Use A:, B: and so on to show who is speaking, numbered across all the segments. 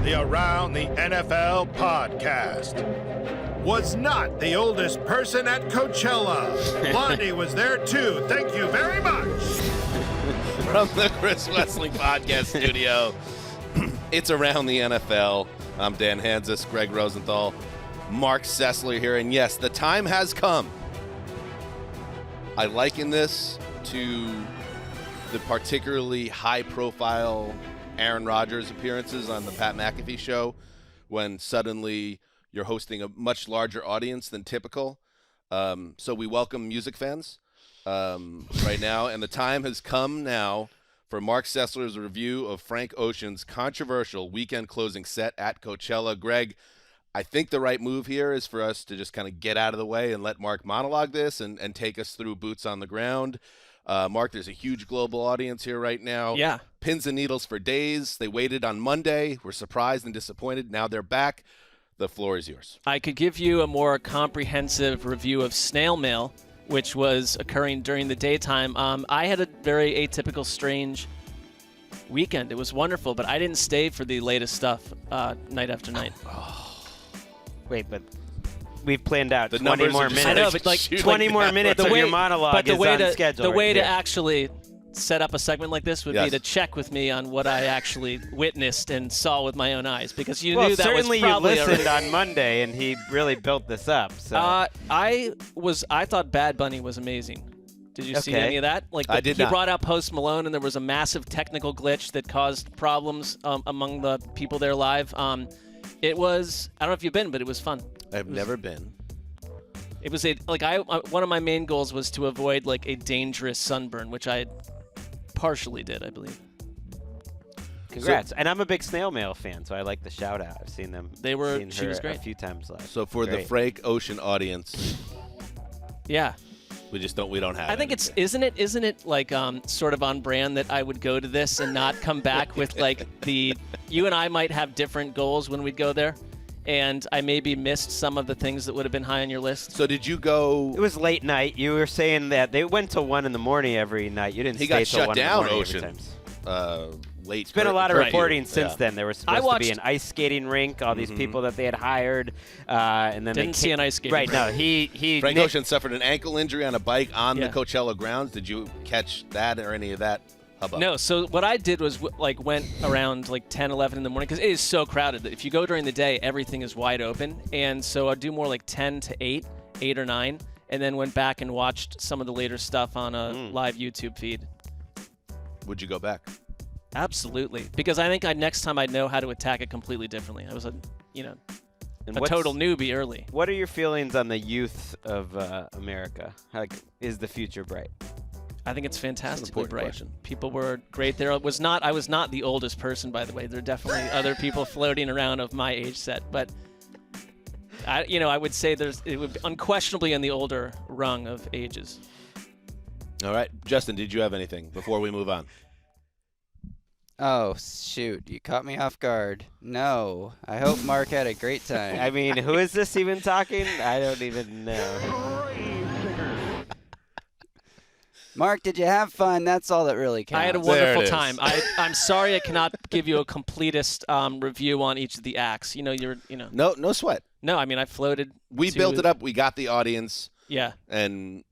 A: the Around the NFL podcast. Was not the oldest person at Coachella. Blondie was there too. Thank you very much.
B: From the Chris Wrestling Podcast studio, it's Around the NFL. I'm Dan Hanzus, Gregg Rosenthal, Marc Sessler here, and yes, the time has come. I liken this to the particularly high-profile Aaron Rodgers appearances on the Pat McAfee show, when suddenly you're hosting a much larger audience than typical. So we welcome music fans right now, and the time has come now for Marc Sessler's review of Frank Ocean's controversial weekend closing set at Coachella. Greg, I think the right move here is for us to just kind of get out of the way and let Marc monologue this and take us through boots on the ground. Marc, there's a huge global audience here right now.
C: Yeah.
B: Pins and needles for days. They waited on Monday, were surprised and disappointed. Now they're back. The floor is yours.
C: I could give you a more comprehensive review of Snail Mail, which was occurring during the daytime. I had a very atypical, strange weekend. It was wonderful, but I didn't stay for the latest stuff night after night.
D: Wait, but we've planned out
B: The
D: 20
B: numbers
D: more
B: are just
D: minutes.
C: I know, but like
D: 20 more minutes of your monologue is on schedule.
C: The way
D: right
C: to
D: there.
C: actually set up a segment like this would be to check with me on what I actually witnessed and saw with my own eyes, because you knew that
D: certainly
C: was probably
D: you listened on Monday, and he really built this up. So.
C: I thought Bad Bunny was amazing. Did you see any of that? Like
B: I did
C: he
B: not.
C: brought out Post Malone, and there was a massive technical glitch that caused problems among the people there live. It was, I don't know if you've been, but it was fun.
B: I've never been.
C: It was one of my main goals was to avoid like a dangerous sunburn, which I partially did, I believe.
D: Congrats. And I'm a big Snail Mail fan, so I like the shout out. I've seen them.
C: She was great.
D: A few times live.
B: So for the Frank Ocean audience,
C: yeah.
B: we don't have
C: I think isn't it like sort of on brand that I would go to this and not come back with like you and I might have different goals when we'd go there, and I maybe missed some of the things that would have been high on your list.
B: So did you go?
D: It was late night. You were saying that they went till 1 in the morning every night. You didn't stay till 1 in the morning
B: Ocean.
D: every time.
B: Late.
D: It's been a lot of reporting since then. There was supposed to be an ice skating rink, all these people that they had hired, and then
C: didn't see an ice skating rink.
D: Right, no, he
B: Frank Ocean suffered an ankle injury on a bike on the Coachella grounds. Did you catch that or any of that hubbub?
C: No, so what I did was went around like 10, 11 in the morning, because it is so crowded that if you go during the day, everything is wide open. And so I'd do more like 10 to 8 or 9, and then went back and watched some of the later stuff on a live YouTube feed.
B: Would you go back?
C: Absolutely, because I think next time I'd know how to attack it completely differently. I was a total newbie early.
D: What are your feelings on the youth of America? Is the future bright?
C: I think it's fantastically bright.
B: Question.
C: People were great there. I was not the oldest person, by the way. There are definitely other people floating around of my age set, but I would say it would be unquestionably in the older rung of ages.
B: All right, Justin, did you have anything before we move on?
E: Oh, shoot. You caught me off guard. No. I hope Marc had a great time.
D: I mean, who is this even talking? I don't even know.
E: Marc, did you have fun? That's all that really counts.
C: I had a wonderful time. I'm sorry I cannot give you a completest review on each of the acts.
B: No sweat.
C: No, I mean, I floated.
B: We built it up. We got the audience.
C: Yeah.
B: And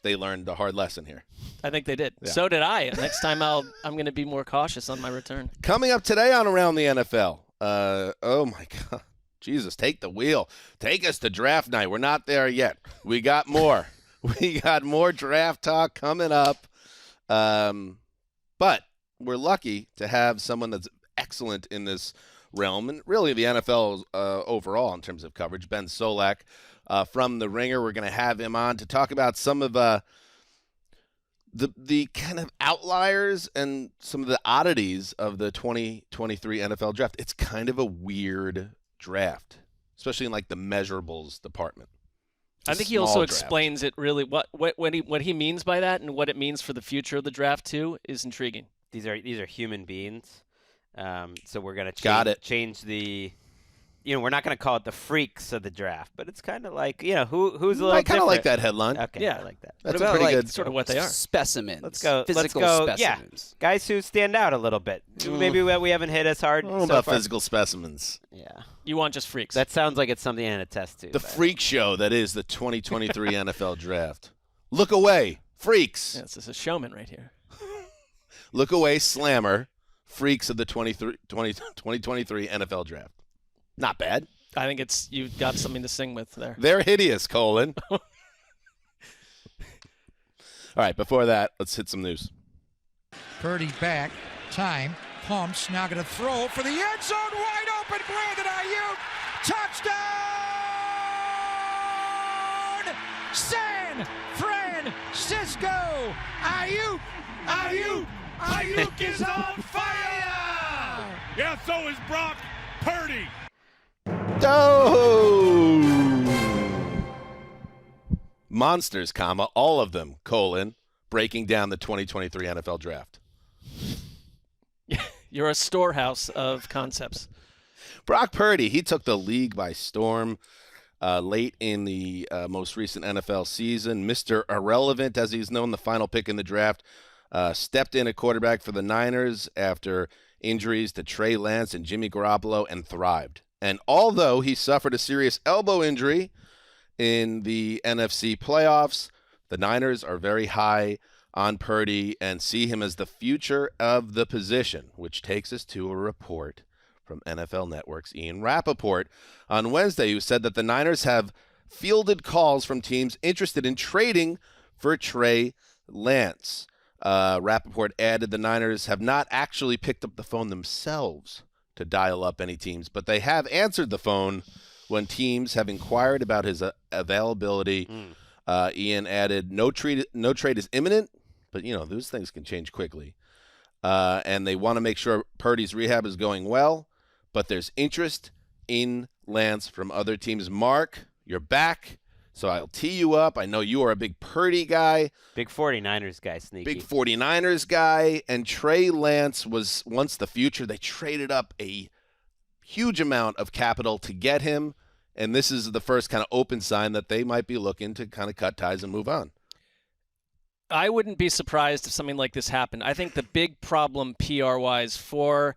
B: they learned a hard lesson here.
C: I think they did.
B: Yeah.
C: So did I. Next time I'm going to be more cautious on my return.
B: Coming up today on Around the NFL. Oh, my God. Jesus, take the wheel. Take us to draft night. We're not there yet. We got more. We got more draft talk coming up. But we're lucky to have someone that's excellent in this realm, and really the NFL overall in terms of coverage. Ben Solak from The Ringer. We're going to have him on to talk about some of the kind of outliers and some of the oddities of the 2023 NFL draft. It's kind of a weird draft, especially in like the measurables department.
C: I think he also explains it really what he means by that, and what it means for the future of the draft too is intriguing.
D: These are human beings, so we're gonna change the we're not going to call it the freaks of the draft, but it's kind of like, who's a little
B: I kind of like
D: different.
B: that headline.
D: Okay,
C: Yeah.
D: I like that.
B: That's
E: What
B: a
E: about,
B: pretty
E: like,
B: good.
C: Sort of what they are.
E: Specimens.
D: Let's go.
E: Physical
D: Yeah,
E: specimens.
D: guys who stand out a little bit. Maybe we haven't hit as hard.
B: I don't know
D: so
B: about
D: far.
B: physical specimens.
D: Yeah,
C: You want just freaks.
D: that sounds like it's something in a test tube.
B: The freak show that is the 2023 NFL Draft. Look away, freaks.
C: Yeah, this is a showman right here.
B: Look away, slammer. Freaks of the 2023 NFL Draft. Not bad.
C: I think you've got something to sing with there.
B: They're hideous, Colin. All right, before that, let's hit some news.
F: Purdy back. Time. Pumps. Now going to throw for the end zone. Wide open. Brandon Ayuk. Touchdown! San Francisco. Ayuk.
A: Ayuk is on fire! Yeah, so is Brock Purdy.
B: Oh! Monsters, all of them, breaking down the 2023 NFL Draft.
C: You're a storehouse of concepts.
B: Brock Purdy, he took the league by storm late in the most recent NFL season. Mr. Irrelevant, as he's known, the final pick in the draft, stepped in at quarterback for the Niners after injuries to Trey Lance and Jimmy Garoppolo and thrived. And although he suffered a serious elbow injury in the NFC playoffs, the Niners are very high on Purdy and see him as the future of the position, which takes us to a report from NFL Network's Ian Rappaport on Wednesday, who said that the Niners have fielded calls from teams interested in trading for Trey Lance. Rappaport added the Niners have not actually picked up the phone themselves to dial up any teams, but they have answered the phone when teams have inquired about his availability. Ian added, no trade is imminent, but, those things can change quickly. And they want to make sure Purdy's rehab is going well, but there's interest in Lance from other teams. Mark, you're back. So I'll tee you up. I know you are a big Purdy guy.
D: Big 49ers guy, sneaky.
B: Big 49ers guy. And Trey Lance was once the future. They traded up a huge amount of capital to get him. And this is the first kind of open sign that they might be looking to kind of cut ties and move on.
C: I wouldn't be surprised if something like this happened. I think the big problem PR-wise for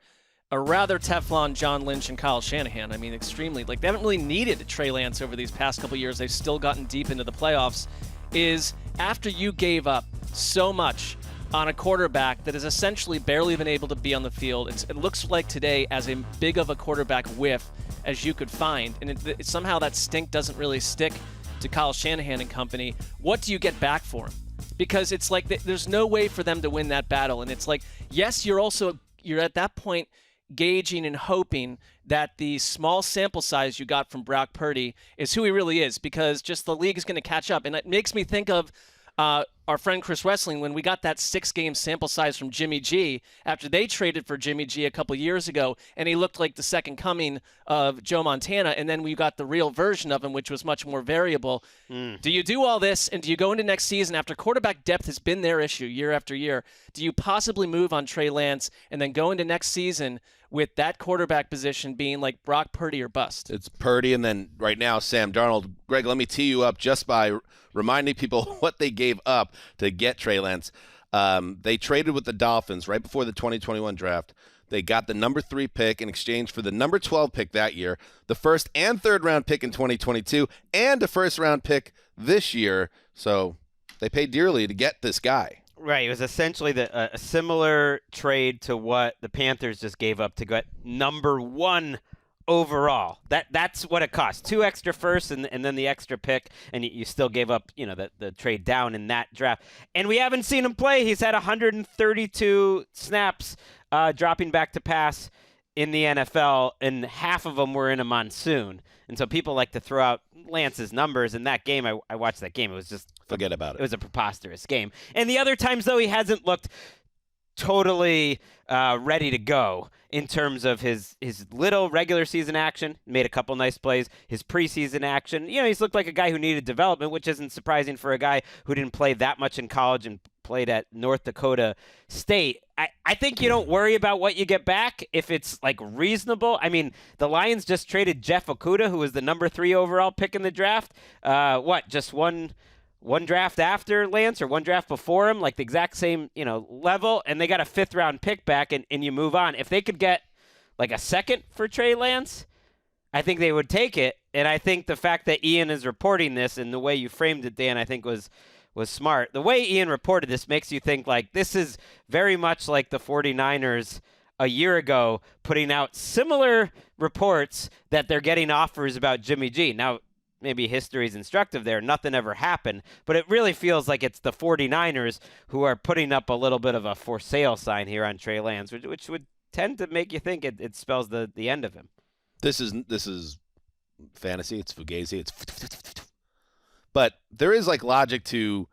C: a rather Teflon John Lynch and Kyle Shanahan, extremely, they haven't really needed Trey Lance over these past couple years. They've still gotten deep into the playoffs, is after you gave up so much on a quarterback that has essentially barely been able to be on the field, it looks like today as a big of a quarterback whiff as you could find, and somehow that stink doesn't really stick to Kyle Shanahan and company. What do you get back for him? Because it's like there's no way for them to win that battle, and it's like, yes, you're at that point gauging and hoping that the small sample size you got from Brock Purdy is who he really is, because just the league is going to catch up. And it makes me think of our friend Chris Wessling when we got that 6-game sample size from Jimmy G after they traded for Jimmy G a couple years ago, and he looked like the second coming of Joe Montana, and then we got the real version of him, which was much more variable. Do you do all this, and do you go into next season after quarterback depth has been their issue year after year? Do you possibly move on Trey Lance and then go into next season with that quarterback position being like Brock Purdy or bust?
B: It's Purdy, and then right now Sam Darnold. Greg, let me tee you up just by reminding people what they gave up to get Trey Lance. They traded with the Dolphins right before the 2021 draft. They got the number 3 pick in exchange for the number 12 pick that year, the first and third round pick in 2022, and a first round pick this year. So they paid dearly to get this guy.
D: Right. It was essentially a similar trade to what the Panthers just gave up to get number 1 overall. That's what it cost. 2 extra firsts and then the extra pick, and you still gave up, the trade down in that draft. And we haven't seen him play. He's had 132 snaps dropping back to pass in the NFL, and half of them were in a monsoon. And so people like to throw out Lance's numbers. In that game, I watched that game. It was just
B: forget about it.
D: It was a preposterous game. And the other times, though, he hasn't looked totally ready to go in terms of his little regular season action. Made a couple nice plays. His preseason action, he's looked like a guy who needed development, which isn't surprising for a guy who didn't play that much in college and played at North Dakota State. I think you don't worry about what you get back if it's like reasonable. I mean, the Lions just traded Jeff Okudah, who was the number 3 overall pick in the draft. Just one draft after Lance or one draft before him, like the exact same, level, and they got a 5th round pick back and you move on. If they could get like a second for Trey Lance, I think they would take it. And I think the fact that Ian is reporting this and the way you framed it, Dan, I think was smart. The way Ian reported this makes you think like this is very much like the 49ers a year ago putting out similar reports that they're getting offers about Jimmy G. Now, maybe history is instructive there. Nothing ever happened. But it really feels like it's the 49ers who are putting up a little bit of a for sale sign here on Trey Lance, which would tend to make you think it spells the end of him.
B: This is fantasy. It's fugazi. It's but there is like logic to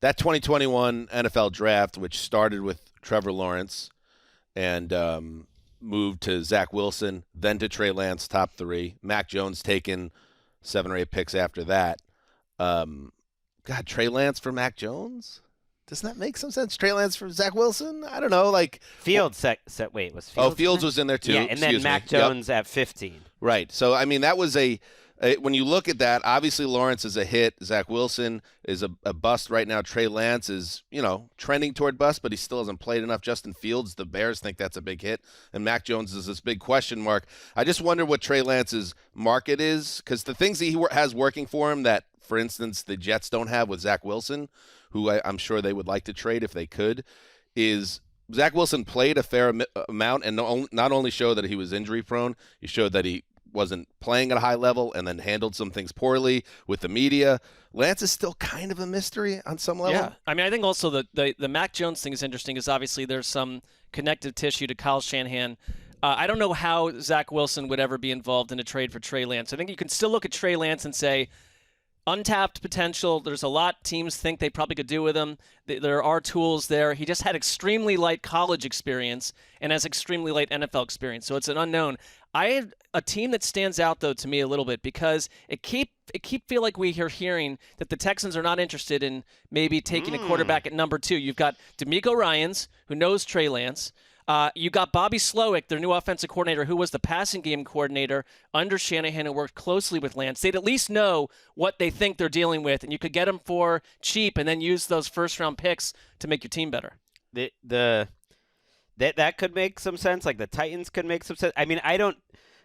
B: that 2021 NFL draft, which started with Trevor Lawrence and moved to Zach Wilson, then to Trey Lance, top 3. Mac Jones taken 7 or 8 picks after that. Trey Lance for Mac Jones? Doesn't that make some sense? Trey Lance for Zach Wilson? I don't know. Like
D: Fields was Fields?
B: Oh, Fields was in there too.
D: Yeah, and then Mac Jones at 15.
B: Right. So I mean, that was when you look at that, obviously Lawrence is a hit. Zach Wilson is a bust right now. Trey Lance is, trending toward bust, but he still hasn't played enough. Justin Fields, the Bears think that's a big hit. And Mac Jones is this big question mark. I just wonder what Trey Lance's market is, because the things that he has working for him that, for instance, the Jets don't have with Zach Wilson, who I'm sure they would like to trade if they could, is Zach Wilson played a fair amount and not only showed that he was injury prone, he showed that he wasn't playing at a high level and then handled some things poorly with the media. Lance is still kind of a mystery on some level.
C: Yeah, I mean, I think also the Mac Jones thing is interesting because obviously there's some connective tissue to Kyle Shanahan. I don't know how Zach Wilson would ever be involved in a trade for Trey Lance. I think you can still look at Trey Lance and say, untapped potential. There's a lot teams think they probably could do with him. There are tools there. He just had extremely light college experience and has extremely light NFL experience. So it's an unknown. I have a team that stands out, though, to me a little bit because it keep feel like we are hearing that the Texans are not interested in maybe taking a quarterback at number 2. You've got D'Amico Ryans, who knows Trey Lance. You got Bobby Slowick, their new offensive coordinator, who was the passing game coordinator under Shanahan and worked closely with Lance. They'd at least know what they think they're dealing with, and you could get them for cheap and then use those first-round picks to make your team better.
D: That could make some sense. Like the Titans could make some sense. I mean, I don't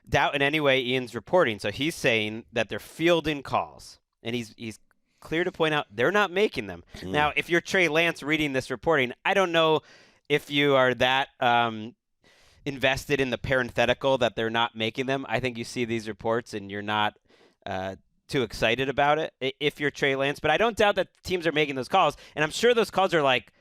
D: doubt in any way Ian's reporting. So he's saying that they're fielding calls, and he's clear to point out they're not making them. Now, if you're Trey Lance reading this reporting, I don't know if you are that invested in the parenthetical that they're not making them. I think you see these reports and you're not too excited about it if you're Trey Lance. But I don't doubt that teams are making those calls. And I'm sure those calls are like,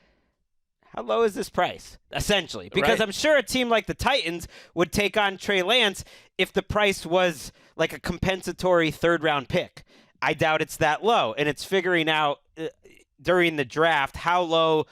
D: how low is this price, essentially? Because I'm sure a team like the Titans would take on Trey Lance if the price was like a compensatory 3rd-round pick. I doubt it's that low. And it's figuring out during the draft how low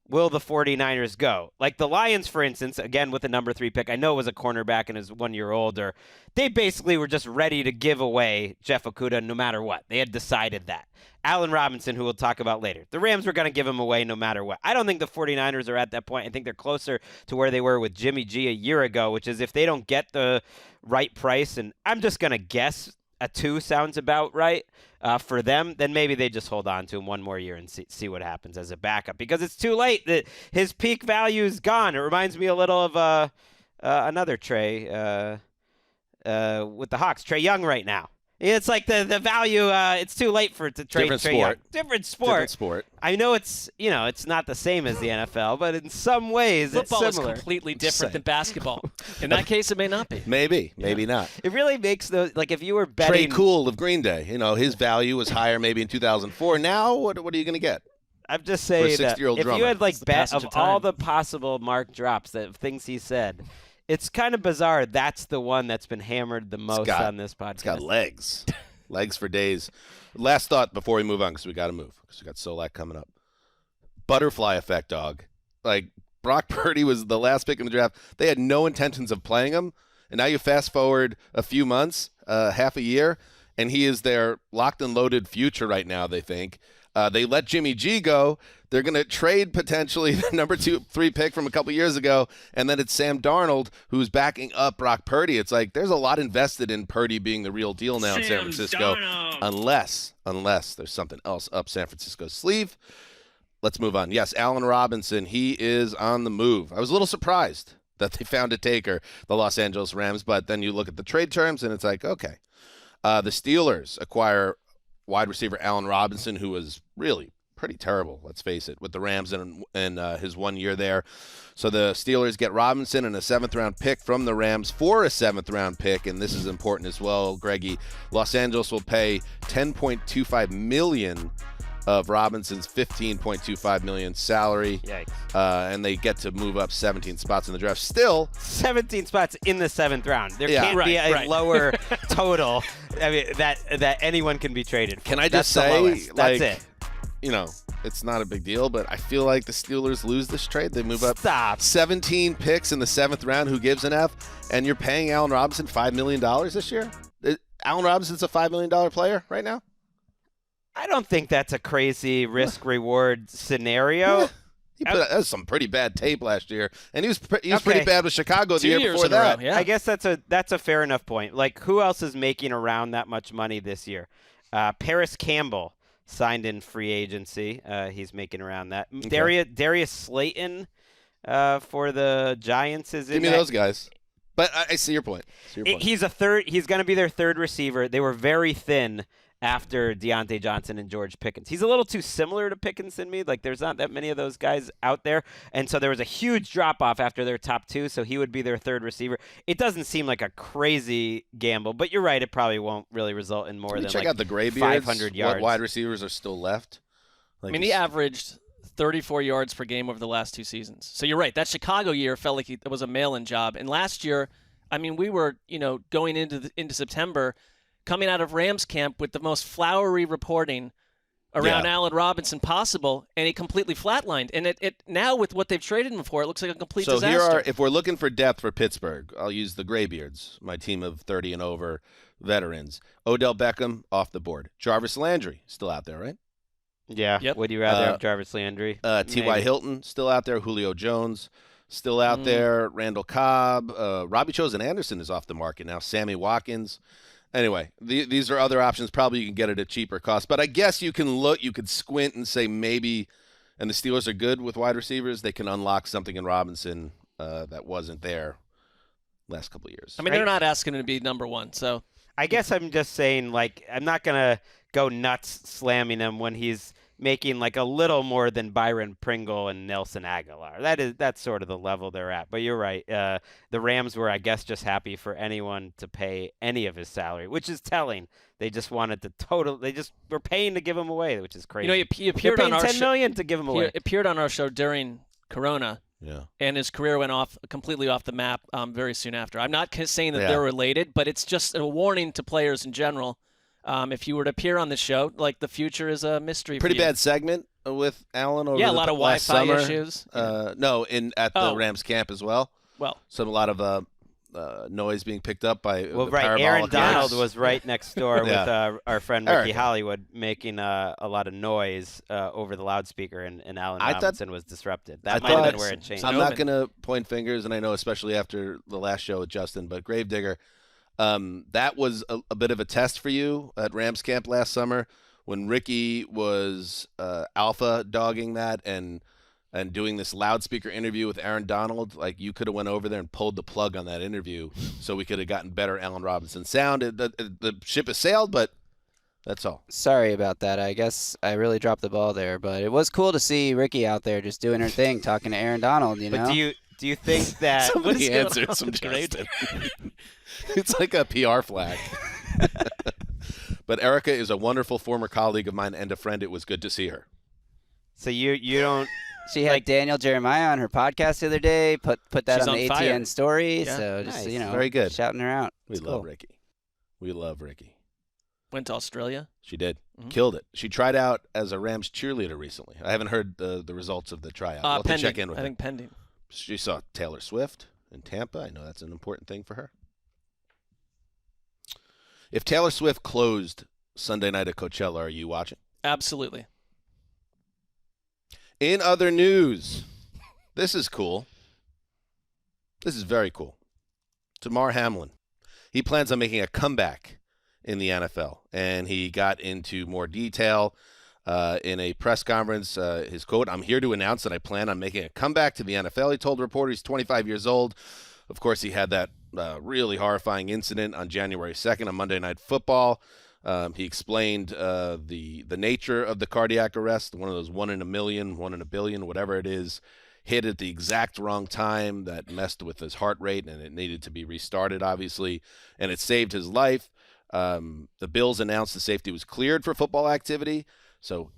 D: will the 49ers go? Like the Lions, for instance, again with the number 3 pick, I know it was a cornerback and is 1 year older. They basically were just ready to give away Jeff Okudah no matter what. They had decided that. Allen Robinson, who we'll talk about later. The Rams were going to give him away no matter what. I don't think the 49ers are at that point. I think they're closer to where they were with Jimmy G a year ago, which is if they don't get the right price, and I'm just going to guess a 2 sounds about right for them, then maybe they just hold on to him one more year and see what happens as a backup, because it's too late. That his peak value is gone. It reminds me a little of another Trey with the Hawks, Trey Young right now. It's like the value. It's too late to trade Trey Young. Different sport. I know it's not the same as the NFL, but in some ways
C: football
D: it's similar.
C: Is completely different than basketball. In that case, it may not be.
B: Maybe not.
D: It really makes like if you were betting.
B: Trey Cool of Green Day, his value was higher maybe in 2004. Now, what are you going to get?
D: I'm just saying that if
B: drummer.
D: you had like bet of
C: time.
D: all the possible Mark drops, that things he said. It's kind of bizarre. That's the one that's been hammered the most on this podcast.
B: It's got legs. Legs for days. Last thought before we move on, because we got to move, because we got Solak coming up. Butterfly effect, dog. Like, Brock Purdy was the last pick in the draft. They had no intentions of playing him, and now you fast forward a few months, half a year, and he is their locked and loaded future right now, they think. They let Jimmy G go. They're going to trade potentially the number 2-3 pick from a couple years ago, and then it's Sam Darnold who's backing up Brock Purdy. It's like there's a lot invested in Purdy being the real deal now in San Francisco, unless there's something else up San Francisco's sleeve. Let's move on. Yes, Allen Robinson, he is on the move. I was a little surprised that they found a taker, the Los Angeles Rams, but then you look at the trade terms, and it's like, okay. The Steelers acquire wide receiver Allen Robinson, who was really pretty terrible, let's face it, with the Rams in his 1 year there. So the Steelers get Robinson and a 7th-round pick from the Rams for a 7th-round pick, and this is important as well, Greggy. Los Angeles will pay $10.25 million of Robinson's $15.25 million salary.
D: Yikes.
B: And they get to move up 17 spots in the draft. Still
D: 17 spots in the 7th round. There can't be a lower total. I mean, that anyone can be traded for.
B: Can I just
D: say,
B: that's
D: it.
B: You know, it's not a big deal, but I feel like the Steelers lose this trade. They move up 17 picks in the 7th round. Who gives an F? And you're paying Allen Robinson $5 million this year? Allen Robinson's a $5 million player right now?
D: I don't think that's a crazy risk-reward scenario.
B: He put that was some pretty bad tape last year, and he was pretty bad with Chicago the year before that.
C: Yeah.
D: I guess that's a fair enough point. Like, who else is making around that much money this year? Paris Campbell signed in free agency. He's making around that. Okay. Darius Slayton for the Giants is in.
B: Give me those guys. But I see your point.
D: He's going to be their third receiver. They were very thin after Deontay Johnson and George Pickens. He's a little too similar to Pickens than me. Like, there's not that many of those guys out there. And so there was a huge drop-off after their top 2, so he would be their third receiver. It doesn't seem like a crazy gamble, but you're right, it probably won't really result in more than
B: check out the graybeards,
D: 500 yards.
B: What wide receivers are still left?
C: I mean, he averaged 34 yards per game over the last 2 seasons. So you're right. That Chicago year felt like it was a mail-in job. And last year, I mean, we were, going into September – coming out of Rams camp with the most flowery reporting around Allen Robinson possible, and he completely flatlined. And it now with what they've traded him for, it looks like a complete disaster.
B: So here if we're looking for depth for Pittsburgh, I'll use the Graybeards, my team of 30 and over veterans. Odell Beckham off the board. Jarvis Landry still out there, right?
D: Yeah.
C: Yep.
D: Would you rather have Jarvis Landry?
B: T.Y. Hilton still out there. Julio Jones still out there. Randall Cobb. Robbie Chosen Anderson is off the market now. Sammy Watkins. Anyway, these are other options. Probably you can get it at cheaper cost. But I guess you could squint and say maybe, and the Steelers are good with wide receivers, they can unlock something in Robinson that wasn't there last couple of years.
C: I mean, they're not asking him to be number 1, so.
D: I guess I'm just saying, like, I'm not going to go nuts slamming him when he's making like a little more than Byron Pringle and Nelson Aguilar. That's sort of the level they're at. But you're right. The Rams were, I guess, just happy for anyone to pay any of his salary, which is telling. They just wanted to they just were paying to give him away, which is crazy.
C: He appeared on our
D: $10 million to give him away.
C: He appeared on our show during Corona.
B: Yeah.
C: And his career went completely off the map very soon after. I'm not saying that they're related, but it's just a warning to players in general. If you were to appear on the show, like, the future is a mystery.
B: Pretty bad segment with Allen over
C: a lot of
B: Wi-Fi
C: issues.
B: No, at the Rams camp as well.
C: Well,
B: a lot of noise being picked up by the
D: right. Aaron Donald was right next door with our friend Ricky
B: Eric.
D: Hollywood making a lot of noise over the loudspeaker, and Allen Robinson was disrupted. That might have been where it changed.
B: I'm not going to point fingers, and I know especially after the last show with Justin, but Gravedigger, that was a bit of a test for you at Rams camp last summer when Ricky was alpha dogging that and doing this loudspeaker interview with Aaron Donald. Like, you could have went over there and pulled the plug on that interview so we could have gotten better Allen Robinson sound. The ship has sailed, but that's all.
E: Sorry about that. I guess I really dropped the ball there, but it was cool to see Ricky out there just doing her thing, talking to Aaron Donald, you know?
D: But do you think that
B: somebody answered some Justin? It's like a PR flag. But Erica is a wonderful former colleague of mine and a friend. It was good to see her.
D: So you don't.
E: She had Daniel Jeremiah on her podcast the other day. Put that on the
C: fire.
E: ATN story.
C: Yeah.
E: So just
B: very good,
E: shouting her out.
B: We love Ricky. We love Ricky.
C: Went to Australia.
B: She did. Killed it. She tried out as a Rams cheerleader recently. I haven't heard the results of the tryout. We'll have to check in with her.
C: I think pending.
B: She saw Taylor Swift in Tampa. I know that's an important thing for her. If Taylor Swift closed Sunday night at Coachella, are you watching?
C: Absolutely.
B: In other news, this is cool. This is very cool. Damar Hamlin. He plans on making a comeback in the NFL, and he got into more detail in a press conference. His quote, "I'm here to announce that I plan on making a comeback to the NFL." He told reporters he's 25 years old. Of course, he had that really horrifying incident on January 2nd on Monday Night Football. He explained the nature of the cardiac arrest, one of those 1 in a million, 1 in a billion, whatever it is, hit at the exact wrong time that messed with his heart rate, and it needed to be restarted, obviously, and it saved his life. The Bills announced the safety was cleared for football activity, so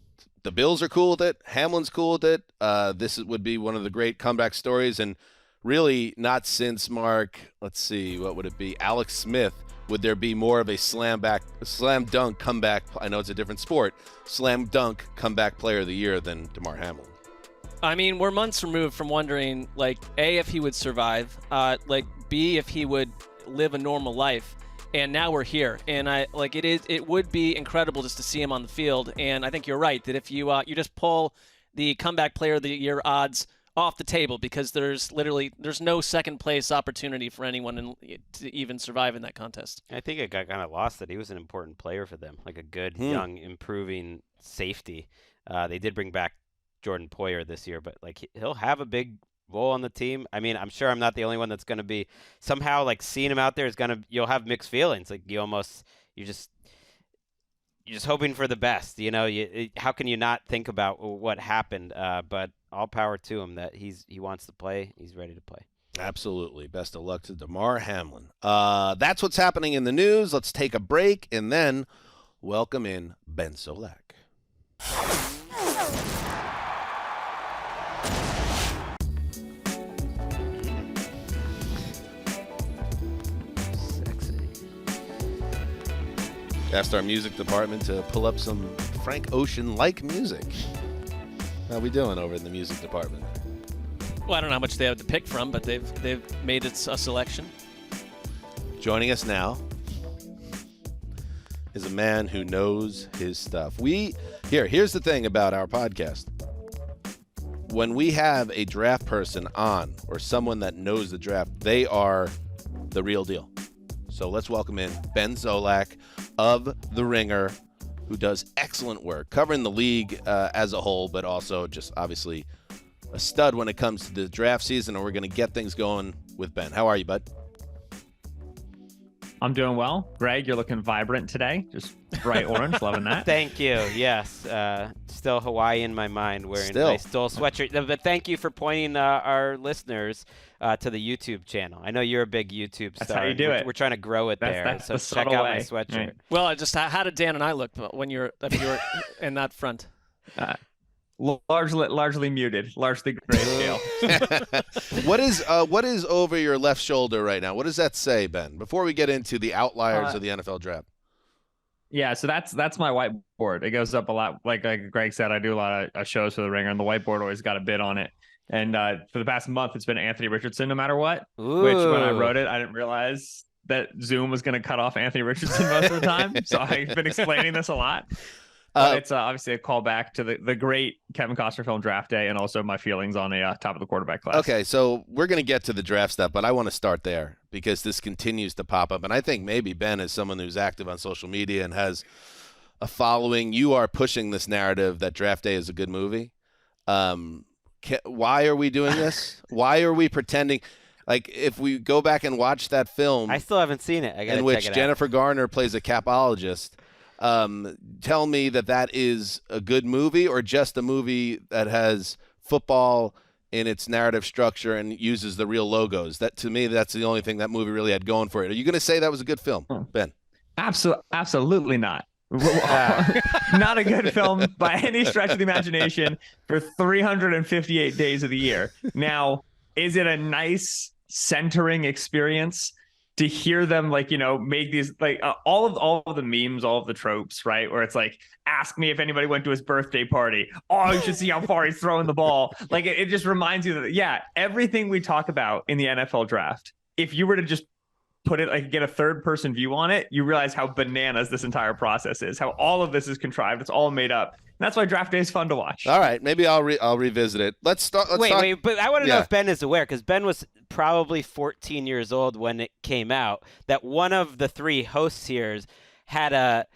B: the Bills are cool with it. Hamlin's cool with it. This would be one of the great comeback stories, and really not since let's see, what would it be? Alex Smith. Would there be more of a slam dunk comeback? I know it's a different sport. Slam dunk comeback player of the year than Damar Hamlin.
C: I mean, we're months removed from wondering, like, A, if he would survive, like, B, if he would live a normal life, and now we're here. And it would be incredible just to see him on the field. And I think you're right that if you just pull the comeback player of the year odds off the table, because there's no second place opportunity for anyone to even survive in that contest.
D: I think it got kind of lost that he was an important player for them, like a good, young, improving safety. They did bring back Jordan Poyer this year, but like he'll have a big role on the team. I mean, I'm sure I'm not the only one that's going to be somehow like seeing him out there you'll have mixed feelings. Like you're just hoping for the best. You know, how can you not think about what happened? But all power to him that he wants to play. He's ready to play.
B: Absolutely. Best of luck to Damar Hamlin. That's what's happening in the news. Let's take a break and then welcome in Ben Solak. Asked our music department to pull up some Frank Ocean-like music. How we doing over in the music department?
C: Well, I don't know how much they have to pick from, but they've made it a selection.
B: Joining us now is a man who knows his stuff. Here's the thing about our podcast. When we have a draft person on or someone that knows the draft, they are the real deal. So let's welcome in Ben Solak of The Ringer, who does excellent work covering the league as a whole, but also just obviously a stud when it comes to the draft season, and we're going to get things going with Ben. How are you, bud?
G: I'm doing well. Greg, you're looking vibrant today. Just bright orange. Loving that.
D: Thank you. Yes. Still Hawaii in my mind, wearing a nice Dole sweatshirt. But thank you for pointing our listeners to the YouTube channel. I know you're a big YouTube star.
G: That's how you do it.
D: We're trying to grow it there.
G: That's
D: so
G: the
D: check
G: subtle
D: out
G: way.
D: my sweatshirt.
G: Right.
C: Well, how did Dan and I look when you were in that front?
G: Largely muted, largely grayscale.
B: What is over your left shoulder right now? What does that say, Ben? Before we get into the outliers of the NFL draft.
G: Yeah, so that's my whiteboard. It goes up a lot. Like Greg said, I do a lot of shows for The Ringer, and the whiteboard always got a bid on it. And for the past month, it's been Anthony Richardson no matter what.
D: Ooh.
G: Which when I wrote it, I didn't realize that Zoom was going to cut off Anthony Richardson most of the time. So I've been explaining this a lot. It's obviously a callback to the great Kevin Costner film Draft Day, and also my feelings on the top of the quarterback class.
B: Okay, so we're going to get to the draft stuff, but I want to start there because this continues to pop up. And I think maybe Ben is someone who's active on social media and has a following. You are pushing this narrative that Draft Day is a good movie. Why are we doing this? Why are we pretending? Like, if we go back and watch that film.
D: I still haven't seen it. I gotta
B: in which
D: check it
B: Jennifer
D: out.
B: Garner plays a capologist. Tell me that is a good movie or just a movie that has football in its narrative structure and uses the real logos. That, to me, that's the only thing that movie really had going for it. Are you going to say that was a good film, Ben?
G: Absolutely not. Not a good film by any stretch of the imagination for 358 days of the year. Now, is it a nice centering experience to hear them, like, make these, like, all of the memes, all of the tropes, right? Where it's like, ask me if anybody went to his birthday party. Oh, you should see how far he's throwing the ball. Like, it just reminds you that, yeah, everything we talk about in the NFL draft, if you were to just put it, like, get a third person view on it, you realize how bananas this entire process is, how all of this is contrived. It's all made up. And that's why draft day is fun to watch.
B: All right, maybe I'll revisit it. Let's talk.
D: Wait, but I want to know if Ben is aware, because Ben was probably 14 years old when it came out, that one of the three hosts here had a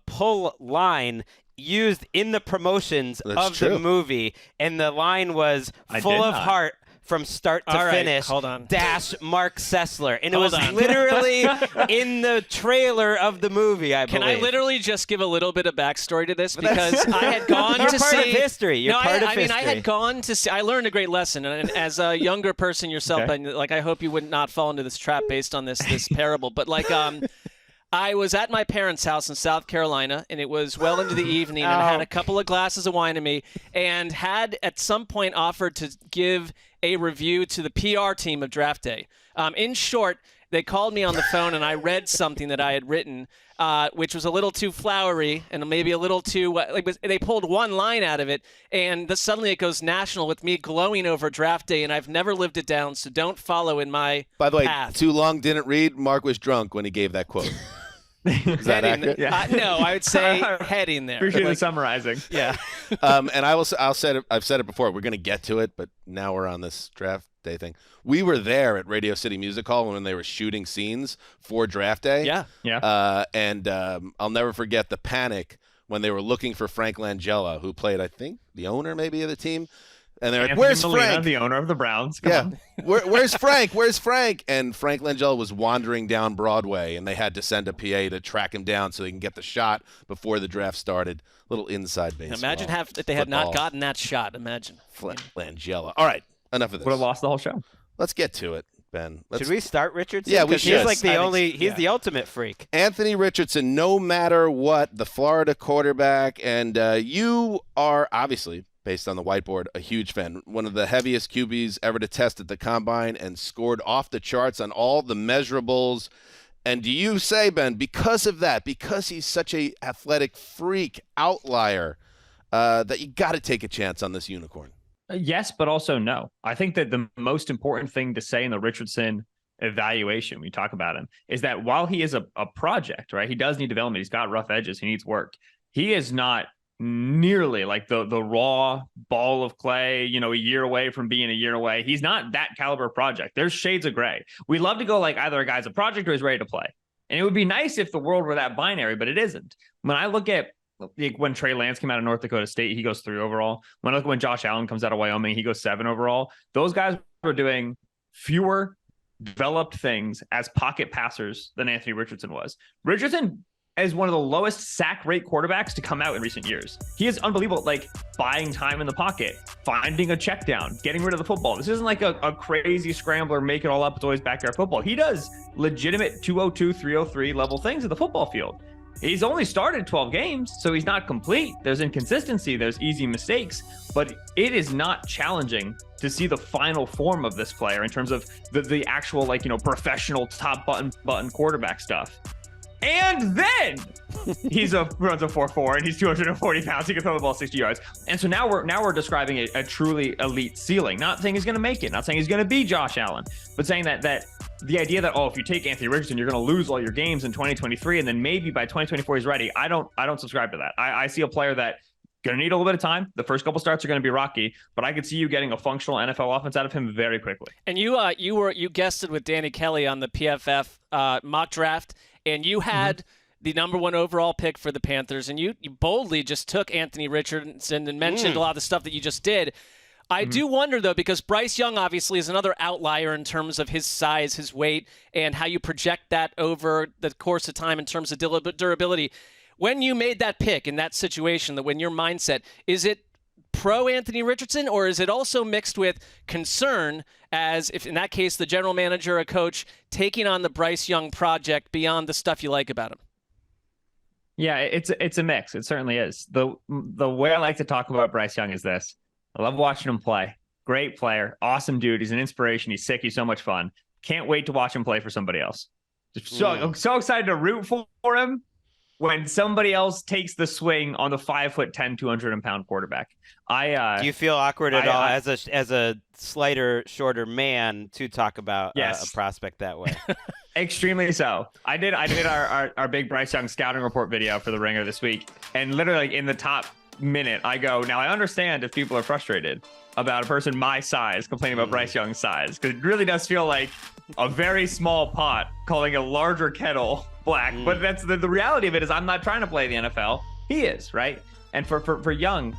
D: pull line used in the promotions of the movie, and the line was full of heart from start to finish, dash Marc Sessler. And it was literally in the trailer of the movie, I believe.
C: Can I literally just give a little bit of backstory to this? Because I had gone
D: You're
C: to
D: part
C: see...
D: of history. You're part of history.
C: I had gone to see... I learned a great lesson. And as a younger person yourself, I hope you would not fall into this trap based on this parable. But, I was at my parents' house in South Carolina, and it was well into the evening, and I had a couple of glasses of wine in me, and had at some point offered to give a review to the PR team of Draft Day. In short, they called me on the phone, and I read something that I had written, which was a little too flowery and maybe a little too they pulled one line out of it, and suddenly it goes national with me glowing over Draft Day, and I've never lived it down, so don't follow in my
B: By the way,
C: path.
B: too long didn't read. Mark was drunk when he gave that quote. Is that accurate?
C: No, I would say heading there.
G: Appreciate the summarizing.
C: Yeah.
B: And I've said it before. We're going to get to it, but now we're on this Draft Day thing. We were there at Radio City Music Hall when they were shooting scenes for Draft Day.
G: Yeah.
B: And I'll never forget the panic when they were looking for Frank Langella, who played, I think, the owner maybe of the team. And they're like, "Where's Frank?"
G: The owner of the Browns. Come on.
B: Where's Frank? Where's Frank? And Frank Langella was wandering down Broadway, and they had to send a PA to track him down so they can get the shot before the draft started. Little inside baseball.
C: Imagine if they had not gotten that shot. Imagine.
B: Langella. All right, enough of this.
G: Would have lost the whole show.
B: Let's get to it, Ben.
D: Should we start Richardson?
B: Yeah, we should.
D: He's like he's the ultimate freak.
B: Anthony Richardson, no matter what, the Florida quarterback, and you are obviously, based on the whiteboard, a huge fan. One of the heaviest QBs ever to test at the Combine and scored off the charts on all the measurables. And do you say, Ben, because of that, because he's such a athletic freak outlier, that you got to take a chance on this unicorn?
G: Yes, but also no. I think that the most important thing to say in the Richardson evaluation, when you talk about him, is that while he is a project, right? He does need development. He's got rough edges. He needs work. He is not nearly like the raw ball of clay, a year away from being a year away. He's not that caliber project. There's shades of gray. We love to go like either a guy's a project or he's ready to play. And it would be nice if the world were that binary, but it isn't. When I look at when Trey Lance came out of North Dakota State, he goes 3 overall. When I look at when Josh Allen comes out of Wyoming, he goes 7 overall. Those guys were doing fewer developed things as pocket passers than Anthony Richardson was. Richardson is one of the lowest sack rate quarterbacks to come out in recent years. He is unbelievable, like buying time in the pocket, finding a check down, getting rid of the football. This isn't like a crazy scrambler, make it all up. It's always backyard football. He does legitimate 202, 303 level things at the football field. He's only started 12 games, so he's not complete. There's inconsistency, there's easy mistakes, but it is not challenging to see the final form of this player in terms of the actual, professional top button quarterback stuff. And then he runs a 4.4 and he's 240 pounds. He can throw the ball 60 yards. And so now we're describing a truly elite ceiling. Not saying he's going to make it. Not saying he's going to be Josh Allen, but saying that the idea that, if you take Anthony Richardson, you're going to lose all your games in 2023, and then maybe by 2024 he's ready. I don't subscribe to that. I see a player that going to need a little bit of time. The first couple starts are going to be rocky, but I could see you getting a functional NFL offense out of him very quickly.
C: And you guested with Danny Kelly on the PFF mock draft, and you had the number 1 overall pick for the Panthers, and you boldly just took Anthony Richardson and mentioned a lot of the stuff that you just did. I do wonder, though, because Bryce Young obviously is another outlier in terms of his size, his weight, and how you project that over the course of time in terms of durability. When you made that pick in that situation, when your mindset, is it pro Anthony Richardson, or is it also mixed with concern as if, in that case, the general manager, a coach, taking on the Bryce Young project beyond the stuff you like about him?
G: Yeah, it's a mix. It certainly is. The way I like to talk about Bryce Young is this. I love watching him play. Great player. Awesome dude. He's an inspiration. He's sick. He's so much fun. Can't wait to watch him play for somebody else. I'm so excited to root for him. when somebody else takes the swing on the 5'10", 200-pound quarterback.
D: Do you feel awkward at all as a slighter, shorter man to talk about a prospect that way?
G: Extremely so. I did our big Bryce Young scouting report video for the Ringer this week, and literally like in the top minute, I go, now I understand if people are frustrated about a person my size complaining about Bryce Young's size, because it really does feel like a very small pot calling a larger kettle black. But that's the reality of it is I'm not trying to play the NFL. He is, right? And for Young,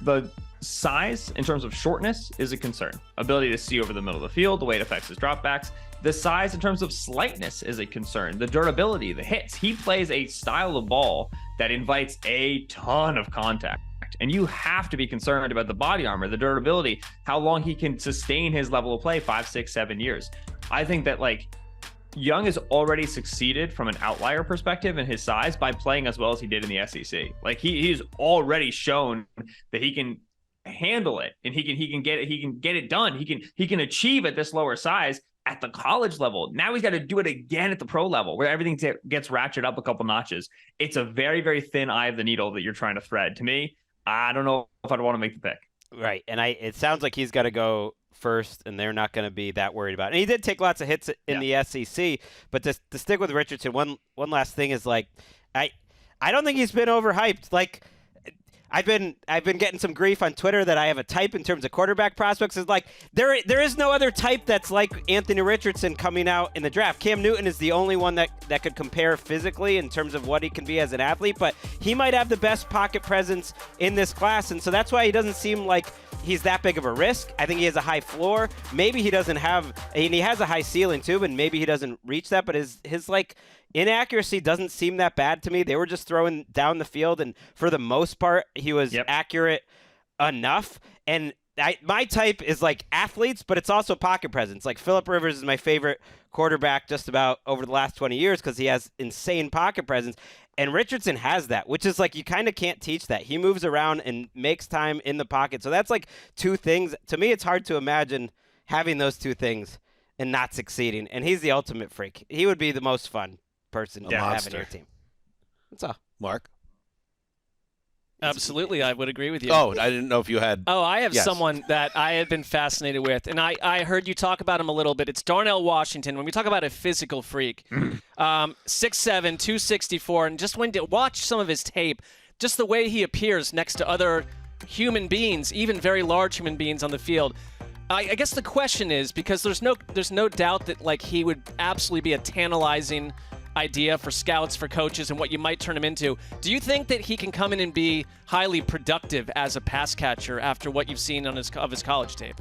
G: the size in terms of shortness is a concern. Ability to see over the middle of the field, the way it affects his dropbacks. The size in terms of slightness is a concern. The durability, the hits. He plays a style of ball that invites a ton of contact. And you have to be concerned about the body armor, the durability, how long he can sustain his level of play, 5, 6, 7 years. I think that like Young has already succeeded from an outlier perspective in his size by playing as well as he did in the SEC. Like he's already shown that he can handle it and he can get it done. He can achieve at this lower size at the college level. Now he's got to do it again at the pro level where everything gets ratcheted up a couple notches. It's a very, very thin eye of the needle that you're trying to thread. To me, I don't know if I'd want to make the pick.
D: Right. And it sounds like he's got to go first, and they're not going to be that worried about it. And he did take lots of hits in the SEC, but to stick with Richardson, one last thing is like, I don't think he's been overhyped. Like, I've been getting some grief on Twitter that I have a type in terms of quarterback prospects. Is like there is no other type that's like Anthony Richardson coming out in the draft. Cam Newton is the only one that could compare physically in terms of what he can be as an athlete, but he might have the best pocket presence in this class, and so that's why he doesn't seem like he's that big of a risk. I think he has a high floor. Maybe he doesn't have, and he has a high ceiling too, but maybe he doesn't reach that. But his like inaccuracy doesn't seem that bad to me. They were just throwing down the field, and for the most part, he was accurate enough. And my type is like athletes, but it's also pocket presence. Like Phillip Rivers is my favorite quarterback just about over the last 20 years because he has insane pocket presence. And Richardson has that, which is like you kind of can't teach that. He moves around and makes time in the pocket. So that's like two things. To me, it's hard to imagine having those two things and not succeeding. And he's the ultimate freak. He would be the most fun person to have in your team. That's all.
B: Mark?
C: Absolutely, I would agree with you.
B: Oh, I didn't know if you had.
C: Oh, I have someone that I have been fascinated with, and I heard you talk about him a little bit. It's Darnell Washington. When we talk about a physical freak, 6'7", 264, and just when to watch some of his tape, just the way he appears next to other human beings, even very large human beings on the field. I guess the question is, because there's no doubt that like he would absolutely be a tantalizing idea for scouts, for coaches, and what you might turn him into. Do you think that he can come in and be highly productive as a pass catcher after what you've seen on his college tape?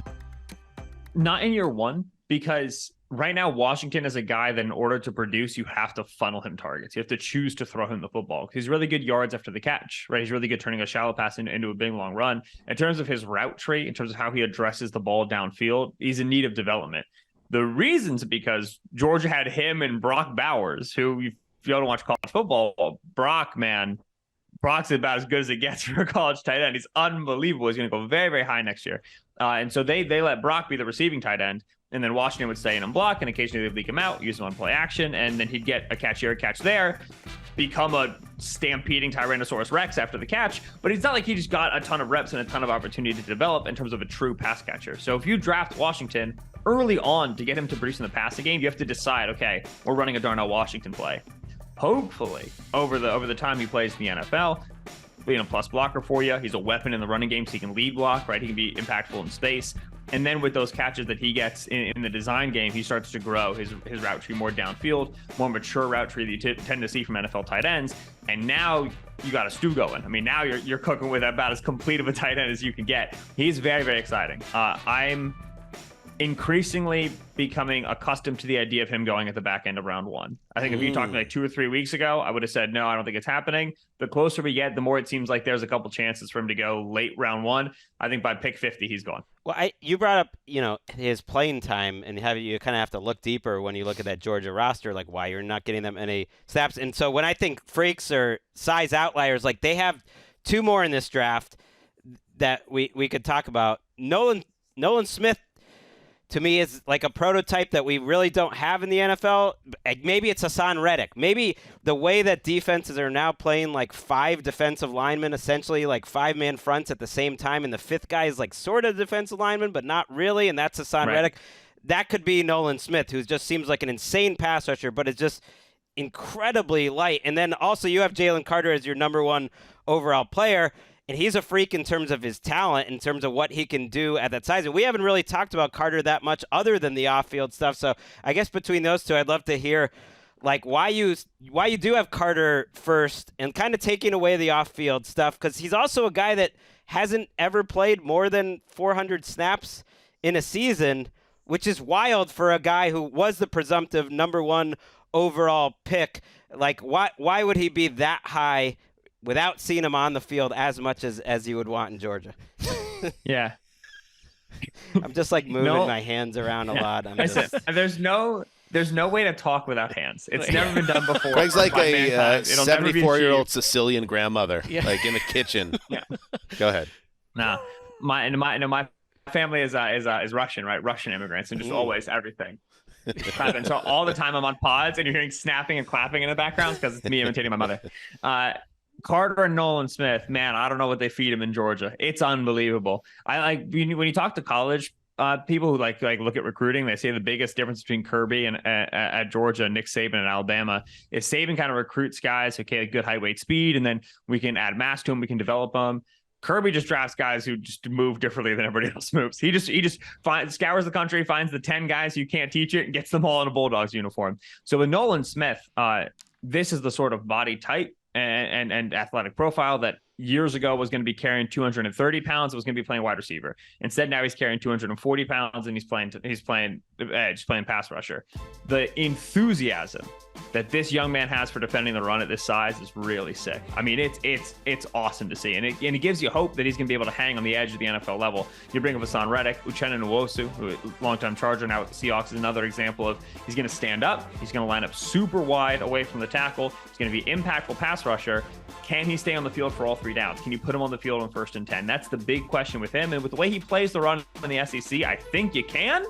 G: Not in year one, because right now Washington is a guy that in order to produce, you have to funnel him targets. You have to choose to throw him the football. He's really good yards after the catch, right? He's really good turning a shallow pass into a big long run. In terms of his route tree, in terms of how he addresses the ball downfield, he's in need of development. The reason's because Georgia had him and Brock Bowers, who, if you don't watch college football, Brock's about as good as it gets for a college tight end. He's unbelievable. He's going to go very, very high next year. And so they let Brock be the receiving tight end, and then Washington would stay in and block, and occasionally they'd leak him out, use him on play action, and then he'd get a catch here, a catch there, become a stampeding Tyrannosaurus Rex after the catch. But it's not like he just got a ton of reps and a ton of opportunity to develop in terms of a true pass catcher. So if you draft Washington early on to get him to produce in the passing game, you have to decide, okay, we're running a Darnell Washington play. Hopefully, over the time he plays in the NFL, being a plus blocker for you, he's a weapon in the running game, so he can lead block, right? He can be impactful in space. And then with those catches that he gets in the design game, he starts to grow his route tree more downfield, more mature route tree that you tend to see from NFL tight ends. And now you got a stew going. I mean, now you're cooking with about as complete of a tight end as you can get. He's very, very exciting. I'm increasingly becoming accustomed to the idea of him going at the back end of round one. I think if you talked to me like 2 or 3 weeks ago, I would have said, no, I don't think it's happening. The closer we get, the more it seems like there's a couple chances for him to go late round one. I think by pick 50, he's gone.
D: Well, you brought up, his playing time, and you kind of have to look deeper when you look at that Georgia roster, like why you're not getting them any snaps. And so when I think freaks or size outliers, like they have two more in this draft that we could talk about. Nolan Smith, to me is like a prototype that we really don't have in the NFL. Maybe it's Hassan Reddick. Maybe the way that defenses are now playing like 5 defensive linemen, essentially like 5-man fronts at the same time, and the 5th guy is like sort of defensive lineman, but not really, and that's Hassan Reddick. That could be Nolan Smith, who just seems like an insane pass rusher, but is just incredibly light. And then also you have Jalen Carter as your number 1 overall player. And he's a freak in terms of his talent, in terms of what he can do at that size. And we haven't really talked about Carter that much other than the off-field stuff. So I guess between those two, I'd love to hear like why you do have Carter first and kind of taking away the off-field stuff, because he's also a guy that hasn't ever played more than 400 snaps in a season, which is wild for a guy who was the presumptive number 1 overall pick. Like why would he be that high without seeing him on the field as much as you would want in Georgia?
G: Yeah.
D: I'm just like moving my hands around a lot.
G: There's no way to talk without hands. It's never been done before.
B: Greg's like a 74-year-old Sicilian grandmother, like in the kitchen.
G: Yeah.
B: Go ahead.
G: Nah, my family is Russian, right? Russian immigrants, and just always everything. And so all the time I'm on pods, and you're hearing snapping and clapping in the background because it's me imitating my mother. Carter and Nolan Smith, man, I don't know what they feed him in Georgia. It's unbelievable. I like when you talk to college people who like look at recruiting, they say the biggest difference between Kirby and at Georgia, Nick Saban at Alabama is Saban kind of recruits guys who get good height, weight, speed, and then we can add mass to them, we can develop them. Kirby just drafts guys who just move differently than everybody else moves. He just scours the country, finds the 10 guys who can't teach it, and gets them all in a Bulldogs uniform. So with Nolan Smith, this is the sort of body type and athletic profile that years ago was going to be carrying 230 pounds, was going to be playing wide receiver. Instead, now he's carrying 240 pounds and he's playing edge, playing pass rusher. The enthusiasm that this young man has for defending the run at this size is really sick. I mean, it's awesome to see, and it gives you hope that he's going to be able to hang on the edge of the NFL level. You bring up Hassan Reddick, Uchenna Nwosu, who longtime Charger, now with the Seahawks, is another example of he's going to stand up, he's going to line up super wide away from the tackle, he's going to be impactful pass rusher. Can he stay on the field for all 3 downs? Can you put him on the field on 1st and 10? That's the big question with him. And with the way he plays the run in the SEC, I think you can,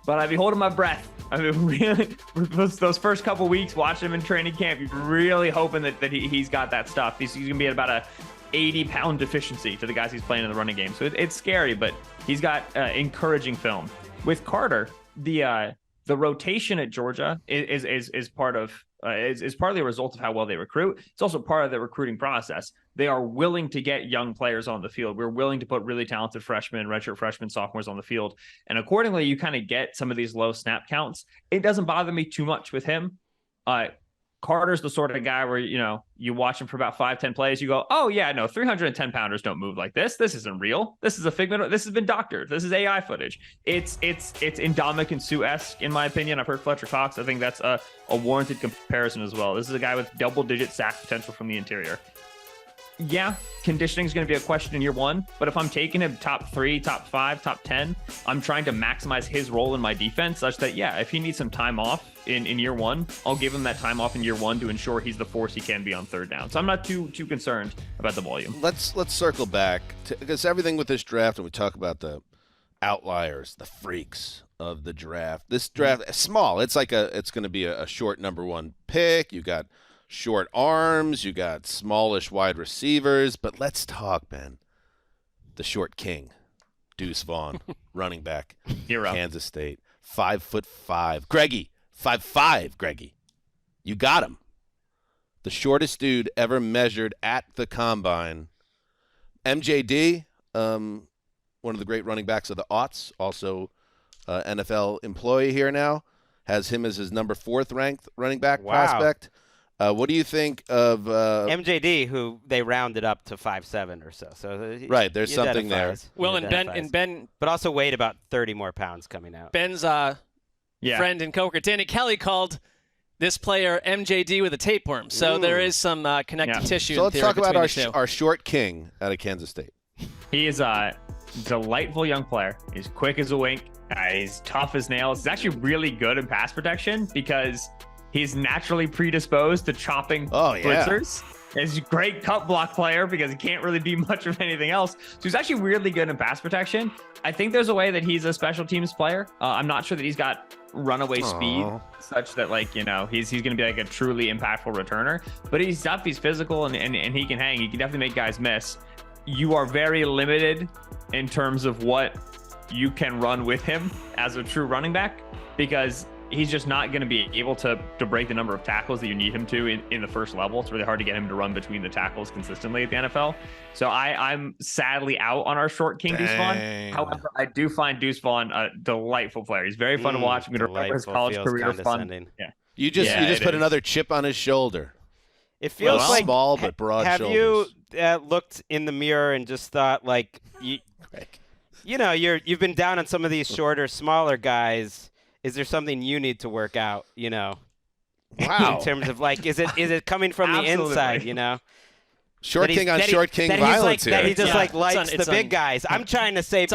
G: but I'd be holding my breath. I mean, really, those first couple weeks, watching him in training camp, you're really hoping that he's got that stuff. He's going to be at about a 80-pound deficiency to the guys he's playing in the running game. So it's scary, but he's got encouraging film. With Carter, the rotation at Georgia is partly a result of how well they recruit. It's also part of the recruiting process. They are willing to get young players on the field. We're willing to put really talented freshmen, redshirt freshmen, sophomores on the field. And accordingly, you kind of get some of these low snap counts. It doesn't bother me too much with him. Carter's the sort of guy where, you watch him for about 5-10 plays. You go, oh yeah, no, 310 pounders don't move like this. This isn't real. This is a figment. This has been doctored. This is AI footage. It's Ndamukong Suh-esque in my opinion. I've heard Fletcher Cox. I think that's a warranted comparison as well. This is a guy with double-digit sack potential from the interior. Yeah, conditioning is going to be a question in year 1, but if I'm taking him top 3, top 5, top 10, I'm trying to maximize his role in my defense such that, yeah, if he needs some time off in year 1, I'll give him that time off in year 1 to ensure he's the force he can be on 3rd down. So I'm not too concerned about the volume.
B: Let's circle back because everything with this draft, and we talk about the outliers, the freaks of the draft. This draft is small. It's going to be a short number 1 pick. You got short arms, you got smallish wide receivers, but let's talk, Ben. The short king, Deuce Vaughn, running back, Kansas State, 5'5". Greggy, 5'5", Greggy. You got him. The shortest dude ever measured at the combine. MJD, one of the great running backs of the aughts, also NFL employee here now, has him as his number 4th ranked running back prospect. What do you think of
D: MJD, who they rounded up to 5'7" or so? So
B: right, there's something there.
C: Well, and Ben,
D: but also weighed about 30 more pounds coming out.
C: Ben's friend and coworker Danny Kelly called this player MJD with a tapeworm. So there is some connective tissue.
B: So let's talk about our short king out of Kansas State.
G: He is a delightful young player. He's quick as a wink. He's tough as nails. He's actually really good in pass protection because he's naturally predisposed to chopping blitzers. He's a great cut block player because he can't really do much of anything else. So he's actually weirdly good in pass protection. I think there's a way that he's a special teams player. I'm not sure that he's got runaway speed such that, like, you know, he's going to be like a truly impactful returner. But he's tough, he's physical, and he can hang. He can definitely make guys miss. You are very limited in terms of what you can run with him as a true running back, because he's just not going to be able to break the number of tackles that you need him to in the first level. It's really hard to get him to run between the tackles consistently at the NFL. So I'm sadly out on our short king Deuce Vaughn. However, I do find Deuce Vaughn a delightful player. He's very fun to watch. I'm going to remember his college career fun. Yeah.
B: You just put another chip on his shoulder.
D: It feels like
B: small but broad
D: have
B: shoulders.
D: Have you looked in the mirror and just thought, like, you know, you've been down on some of these shorter, smaller guys. Is there something you need to work out, you know?
B: Wow.
D: In terms of, like, is it coming from the inside, you know?
B: Short king on short king violence here.
D: That he just likes the big guys. I'm trying to say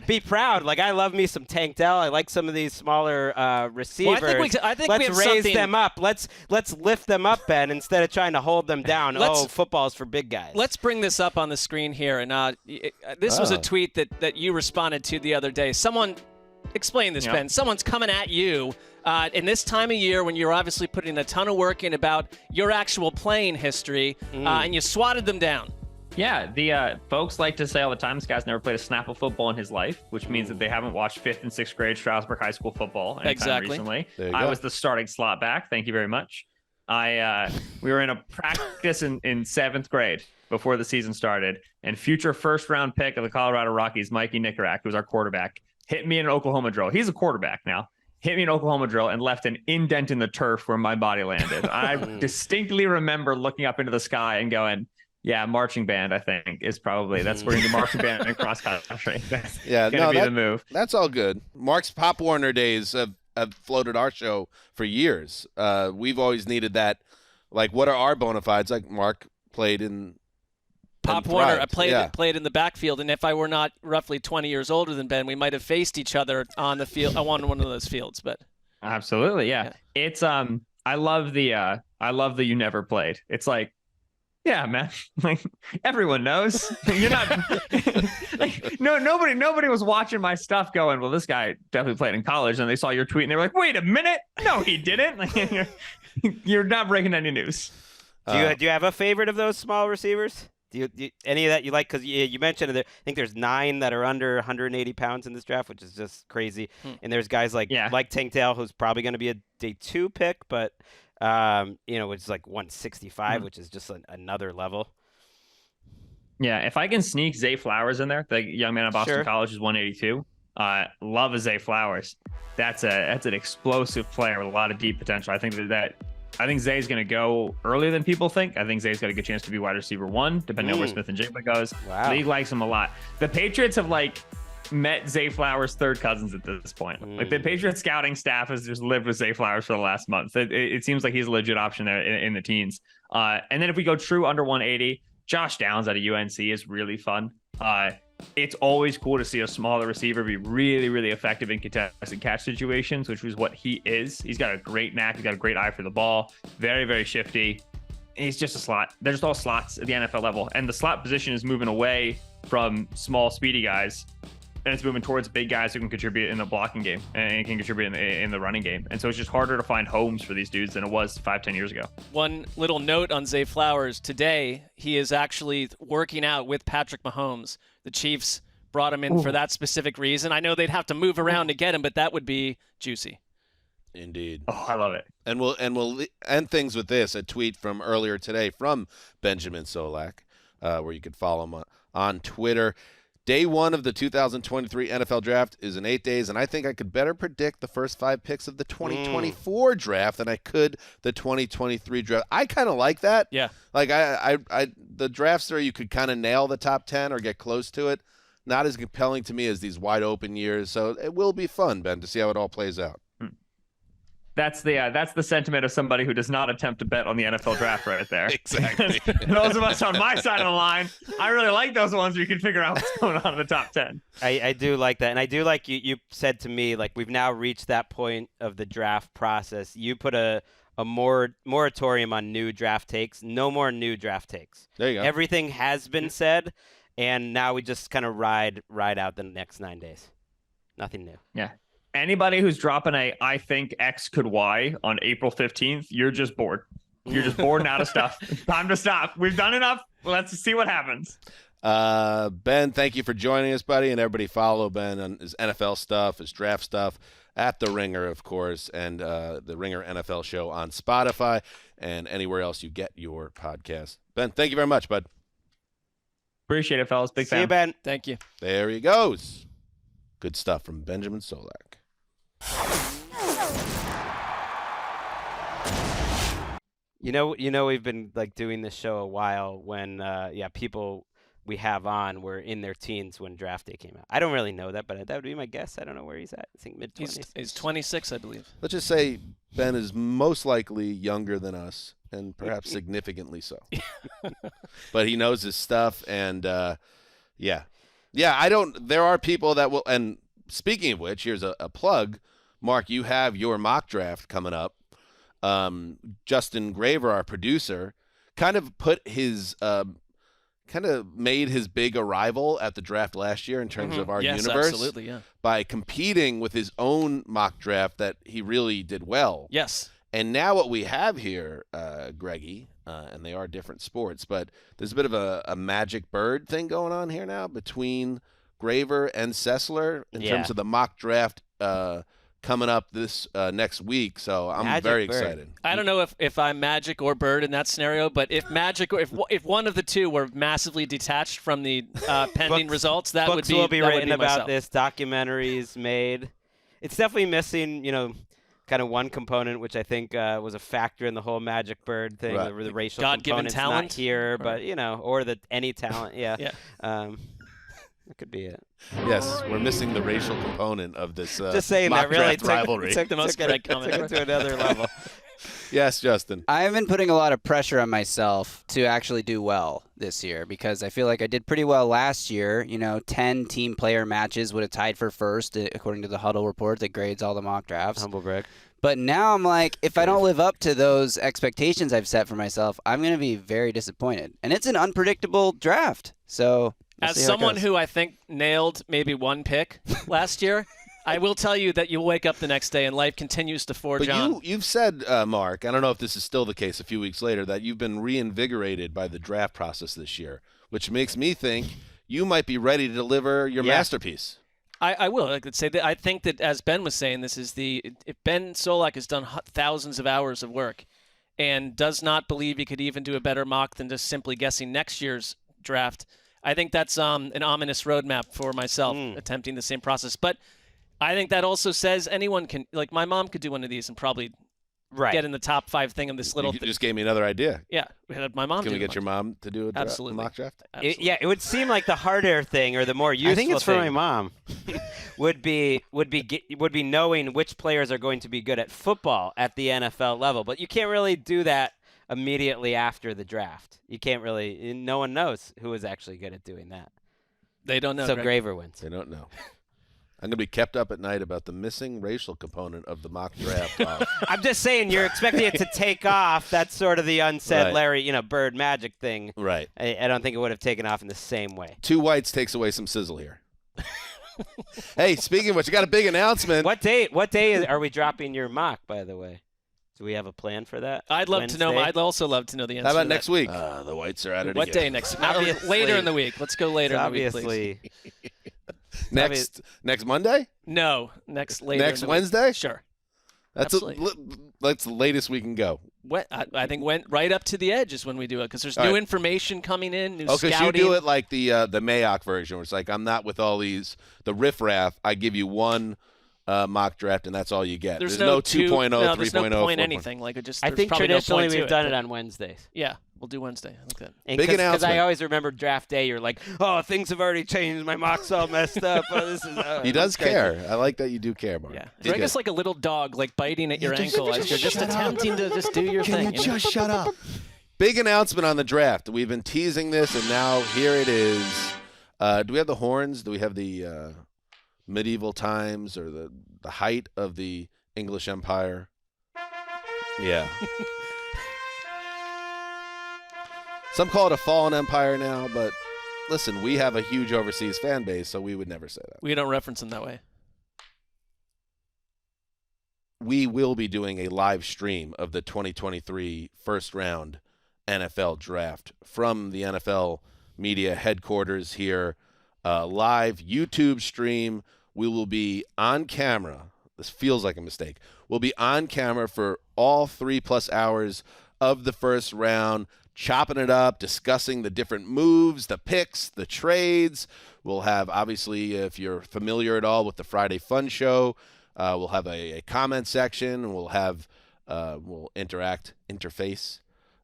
D: be proud. Like, I love me some Tank Dell. I like some of these smaller receivers.
C: Well, I think
D: let's
C: we have
D: raise them up. Let's lift them up, Ben, instead of trying to hold them down. Football's for big guys.
C: Let's bring this up on the screen here. And this was a tweet that you responded to the other day. Someone explain this, Ben. Someone's coming at you in this time of year when you're obviously putting a ton of work in about your actual playing history, and you swatted them down.
G: Yeah, the folks like to say all the time this guy's never played a snap of football in his life, which means that they haven't watched 5th and 6th grade Stroudsburg High School football anytime recently. I was the starting slot back. Thank you very much. We were in a practice in 7th grade before the season started, and future first-round pick of the Colorado Rockies, Mikey Nicorak, who was our quarterback, hit me in an Oklahoma drill. He's a quarterback now. Hit me in Oklahoma drill and left an indent in the turf where my body landed. I distinctly remember looking up into the sky and going, yeah, marching band, I think, is probably, that's where you do marching band and cross country. That's going to be the move.
B: That's all good. Mark's Pop Warner days have floated our show for years. We've always needed that. Like, what are our bona fides? Like, Mark played in
C: Pop Warner, I played in the backfield, and if I were not roughly 20 years older than Ben, we might have faced each other on the field, on one of those fields. But
G: absolutely, yeah. It's I love the you never played. It's like, yeah, man, like everyone knows. You're not like nobody was watching my stuff going, well, this guy definitely played in college, and they saw your tweet and they were like, wait a minute, no, he didn't. Like, you're not breaking any news.
D: Do you have a favorite of those small receivers? Do you any of that you like? Because you mentioned I think there's 9 that are under 180 pounds in this draft, which is just crazy. And there's guys like Tank Dell, who's probably going to be a day 2 pick, but which is like 165, which is just another level.
G: Yeah, if I can sneak Zay Flowers in there, the young man at Boston College is 182. Love a Zay Flowers. That's an explosive player with a lot of deep potential. I think I think Zay's going to go earlier than people think. I think Zay's got a good chance to be wide receiver 1, depending on where Smith and Jigba goes.
D: Wow.
G: League likes him a lot. The Patriots have met Zay Flowers' third cousins at this point. Like, the Patriots scouting staff has just lived with Zay Flowers for the last month. It seems like he's a legit option there in the teens. And then if we go true under 180, Josh Downs out of UNC is really fun. It's always cool to see a smaller receiver be really, really effective in contested catch situations, which is what he is. He's got a great knack. He's got a great eye for the ball. Very, very shifty. He's just a slot. They're just all slots at the NFL level. And the slot position is moving away from small, speedy guys, and it's moving towards big guys who can contribute in the blocking game and can contribute in the running game. And so it's just harder to find homes for these dudes than it was 5-10 years ago.
C: One little note on Zay Flowers. Today, he is actually working out with Patrick Mahomes. The Chiefs brought him in for that specific reason. I know they'd have to move around to get him, but that would be juicy.
B: Indeed.
G: Oh, I love it.
B: And we'll end things with this, a tweet from earlier today from Benjamin Solak, where you could follow him on Twitter. Day 1 of the 2023 NFL Draft is in 8 days, and I think I could better predict the first 5 picks of the 2024 draft than I could the 2023 draft. I kind of like that.
C: Yeah.
B: Like, I the drafts where you could kind of nail the top 10 or get close to it, not as compelling to me as these wide open years. So it will be fun, Ben, to see how it all plays out.
G: That's the sentiment of somebody who does not attempt to bet on the NFL draft right there.
B: Exactly.
G: Those of us on my side of the line, I really like those ones where you can figure out what's going on in the top 10.
D: I do like that. And I do like you said to me, like, we've now reached that point of the draft process. You put a a moratorium on new draft takes. No more new draft takes.
B: There you go.
D: Everything has been said, and now we just kind of ride out the next 9 days. Nothing new.
G: Yeah. Anybody who's dropping I think X could Y on April 15th, you're just bored. You're just bored and out of stuff. It's time to stop. We've done enough. Let's see what happens.
B: Ben, thank you for joining us, buddy. And everybody follow Ben on his NFL stuff, his draft stuff at The Ringer, of course, and the Ringer NFL show on Spotify and anywhere else you get your podcast. Ben, thank you very much, bud.
G: Appreciate it, fellas. Big fan.
D: See you, Ben.
C: Thank you.
B: There he goes. Good stuff from Benjamin Solak.
D: You know, we've been like doing this show a while when, people we have on were in their teens when draft day came out. I don't really know that, but that would be my guess. I don't know where he's at. I think mid-20s.
C: He's 26, I believe.
B: Let's just say Ben is most likely younger than us, and perhaps significantly so. But he knows his stuff, and there are people that will. And speaking of which, here's a plug. Mark, you have your mock draft coming up. Justin Graver, our producer, kind of made his big arrival at the draft last year in terms of our universe.
C: Absolutely, yeah.
B: By competing with his own mock draft that he really did well.
C: Yes.
B: And now what we have here, Greggy, and they are different sports, but there's a bit of a magic bird thing going on here now between Graver and Sessler in terms of the mock draft coming up this next week, so I'm very excited.
C: I don't know if I'm magic or bird in that scenario, but if magic or if one of the two were massively detached from the pending results, that would be
D: books will be written about
C: myself.
D: this. Documentaries made. It's definitely missing, kind of one component, which I think was a factor in the whole magic bird thing.
B: Right.
D: The racial
C: God-given
D: component's
C: talent,
D: not here, but or any talent. Yeah.
C: Yeah.
D: That could be it.
B: Yes, we're missing the racial component of this
D: Just saying
B: mock
D: that really
B: draft rivalry.
C: Took the most correct comment
D: took it to another level.
B: Yes, Justin.
E: I've been putting a lot of pressure on myself to actually do well this year because I feel like I did pretty well last year. 10 team player matches would have tied for first, according to the Huddle report that grades all the mock drafts.
D: Humble brag.
E: But now I'm like, if I don't live up to those expectations I've set for myself, I'm going to be very disappointed. And it's an unpredictable draft. So we'll
C: as
E: see how it
C: someone
E: goes.
C: who I think nailed maybe one pick last year, I will tell you that you'll wake up the next day and life continues to forge on.
B: But you've said, Mark, I don't know if this is still the case a few weeks later, that you've been reinvigorated by the draft process this year, which makes me think you might be ready to deliver your masterpiece.
C: I will. I could say that I think that, as Ben was saying, if Ben Solak has done thousands of hours of work and does not believe he could even do a better mock than just simply guessing next year's draft, I think that's an ominous roadmap for myself attempting the same process. But I think that also says anyone can, like my mom could do one of these and probably get in the top 5 thing of this little
B: You just gave me another idea.
C: Yeah, we had my mom
B: Can we
C: do
B: get your mom to do a
C: Absolutely.
B: mock draft?
C: Absolutely.
D: It would seem like the harder thing or the more useful
E: I think it's for
D: thing
E: my mom.
D: would be knowing which players are going to be good at football at the NFL level. But you can't really do that immediately after the draft. You can't really. No one knows who is actually good at doing that.
C: They don't know.
D: So
C: Greg.
D: Graver wins.
B: They don't know. I'm going to be kept up at night about the missing racial component of the mock draft.
D: I'm just saying you're expecting it to take off. That's sort of the unsaid
B: Right.
D: Larry, bird magic thing.
B: Right.
D: I don't think it would have taken off in the same way.
B: 2 whites takes away some sizzle here. Hey, speaking of which, you got a big announcement.
D: What day are we dropping your mock, by the way? Do we have a plan for that?
C: I'd love to know.
D: Wednesday?
C: I'd also love to know the answer.
B: How about
C: to
B: next
C: that.
B: week? The whites are at it
C: What
B: again.
C: day next?
D: Obviously.
C: Later in the week. Let's go later in the week, please.
D: Obviously.
B: Next Monday?
C: No, next later.
B: Next
C: in the
B: Wednesday?
C: Week. Sure.
B: That's the latest we can go.
C: I think went right up to the edge is when we do it because there's new information coming in, new
B: Oh, because
C: scouting.
B: you do it like the Mayock version, where it's like I'm not with all these the riffraff. I give you one mock draft, and that's all you get.
C: There's
B: no
C: 2.0,
B: 2.0,
C: no,
B: 3.0,
C: there's no point
B: 4.0.
C: anything. Like it just.
D: I
C: there's
D: think
C: probably
D: traditionally
C: no point
D: we've
C: to
D: done
C: it
D: it on Wednesdays.
C: Yeah, we'll do Wednesday. I like that.
B: Big
D: Because
B: announcement.
D: I always remember draft day. You're like, oh, things have already changed. My mock's all messed up. Oh, this is.
B: He does
D: crazy.
B: care. I like that you do care, Mark.
C: Yeah,
B: He's
C: Greg is
B: good.
C: like a little dog, like biting at your ankle as you're just attempting to just do your thing. you know?
E: shut up?
B: Big announcement on the draft. We've been teasing this, and now here it is. Do we have the horns? Do we have the medieval times or the height of the English Empire? Yeah. Some call it a fallen empire now, but listen, we have a huge overseas fan base, so we would never say that.
C: We don't reference them that way.
B: We will be doing a live stream of the 2023 first round NFL draft from the NFL media headquarters here. Live YouTube stream. We will be on camera. This feels like a mistake. We'll be on camera for all 3+ hours of the first round, chopping it up, discussing the different moves, the picks, the trades. We'll have, obviously, if you're familiar at all with the Friday Fun Show, we'll have a comment section. We'll have we'll interface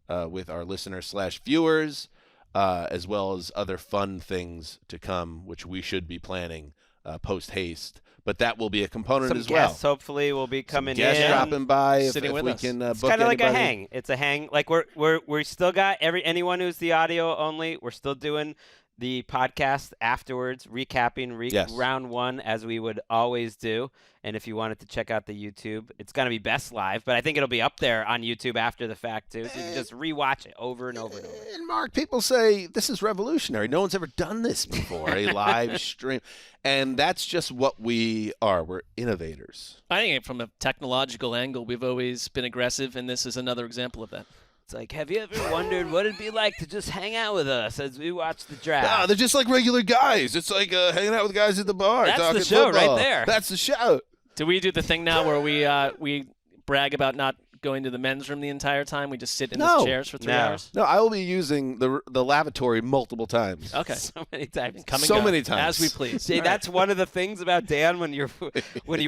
B: with our listeners/viewers, as well as other fun things to come, which we should be planning post-haste. But that will be a component
D: Some
B: as well.
D: guests hopefully will be coming
B: Guests
D: in.
B: dropping by if
C: Sitting with
B: we
C: us.
B: can
D: It's
B: book
D: kind of like a
B: anybody.
D: hang. It's a hang. Like we're still got anyone who's the audio only. We're still doing the podcast afterwards, recapping
B: Yes.
D: round one as we would always do. And if you wanted to check out the YouTube, it's going to be best live, but I think it'll be up there on YouTube after the fact too. So you can just rewatch it over and over and over.
B: And Mark, people say this is revolutionary. No one's ever done this before, a live stream. And that's just what we are. We're innovators.
C: I think from a technological angle, we've always been aggressive, and this is another example of that.
D: It's like, have you ever wondered what it'd be like to just hang out with us as we watch the draft?
B: Ah, they're just like regular guys. It's like hanging out with guys at the bar.
D: That's the
B: talking
D: show right
B: football.
D: there.
B: That's the show.
C: Do we do the thing now where we brag about not going to the men's room the entire time? We just sit in
B: No.
C: the chairs for 3
D: No.
C: hours?
B: No, I will be using the lavatory multiple times.
C: Okay.
D: So many times.
C: Come and
B: So
C: go,
B: many times.
C: As we please.
D: See,
C: All
D: that's one of the things about Dan when you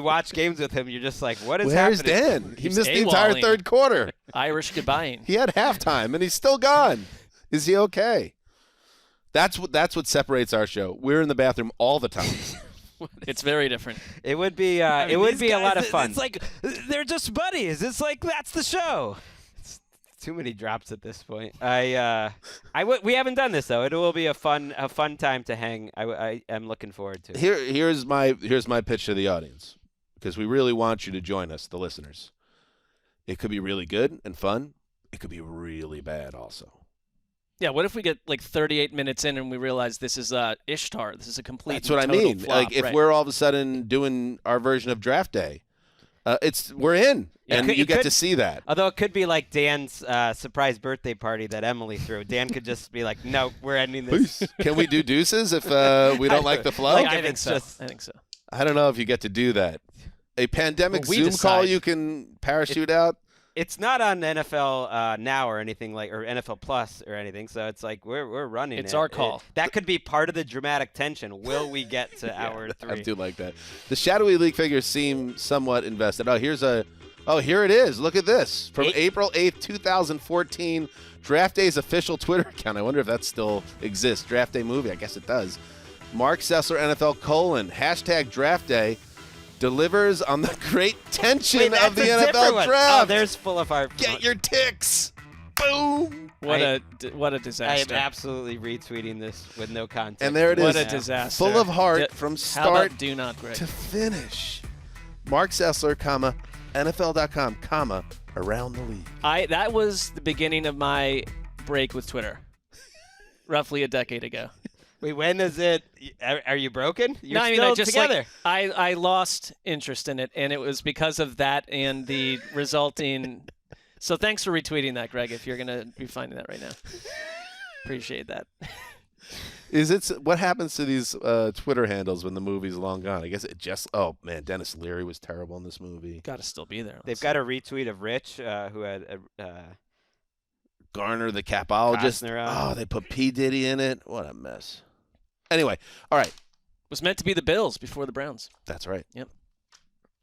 D: watch games with him. You're just like, what is
B: Where's
D: happening?
B: Dan? He
C: He's
B: missed the entire
C: AWOLing.
B: third quarter.
C: right. Irish goodbying.
B: He had halftime, and he's still gone. Is he okay? That's what separates our show. We're in the bathroom all the time.
C: It's very different.
D: It would be
C: mean,
D: it would
C: these
D: be a lot
C: guys,
D: of fun.
C: it's
D: like they're just buddies. It's like that's the show. It's too many drops at this point. We haven't done this though. It will be a fun time to hang. I am looking forward to it.
B: Here's my pitch to the audience, because we really want you to join us, the listeners. It could be really good and fun. It could be really bad also.
C: Yeah, what if we get like 38 minutes in and we realize this is Ishtar? This is a complete
B: That's what I
C: total
B: mean.
C: flop,
B: Like if
C: right.
B: we're all of a sudden doing our version of draft day, we're in,
D: Yeah,
B: and
D: it
B: you get
D: could-
B: to see that.
D: Although it could be like Dan's surprise birthday party that Emily threw. Dan could just be like, "No, we're ending this."
B: Can we do deuces if we don't like the flow?
D: Like,
C: I
D: if
C: think
D: it's
C: so.
D: just-
C: I think so.
B: I don't know if you get to do that. A pandemic
C: Well, we
B: Zoom call
C: decide.
B: you can parachute out.
D: It's not on NFL Now or anything like, or NFL Plus or anything. So it's like we're running.
C: It's
D: it.
C: our call.
D: That could be part of the dramatic tension. Will we get to hour
B: I
D: 3?
B: do like that. The shadowy league figures seem somewhat invested. Here it is. Look at this. From April 8th, 2014, Draft Day's official Twitter account. I wonder if that still exists. Draft Day movie. I guess it does. Marc Sessler, NFL, # Draft Day, delivers on the great tension of the NFL draft.
D: Oh, there's full of our.
B: Get your ticks. Boom.
C: What a
D: I am
C: disaster.
D: absolutely retweeting this with no context.
B: And there it
C: What
B: is.
C: a disaster.
B: Full of heart
C: D-
B: from
C: How
B: start
C: about do not, Greg?
B: to finish. Marc Sessler, NFL.com, around the league.
C: That was the beginning of my break with Twitter, roughly a decade ago.
D: Wait, when is it? Are you broken? You're
C: no, I mean,
D: still
C: I just
D: together.
C: I lost interest in it, and it was because of that and the resulting. So thanks for retweeting that, Greg. If you're gonna be finding that right now, appreciate that.
B: What happens to these Twitter handles when the movie's long gone? I guess it just. Oh man, Dennis Leary was terrible in this movie.
C: Got to still be there.
D: They've got a retweet of Rich, who had
B: Garner, the capologist.
D: Costner on.
B: Oh, they put P. Diddy in it. What a mess. Anyway, all right.
C: was meant to be the Bills before the Browns.
B: That's right.
C: Yep.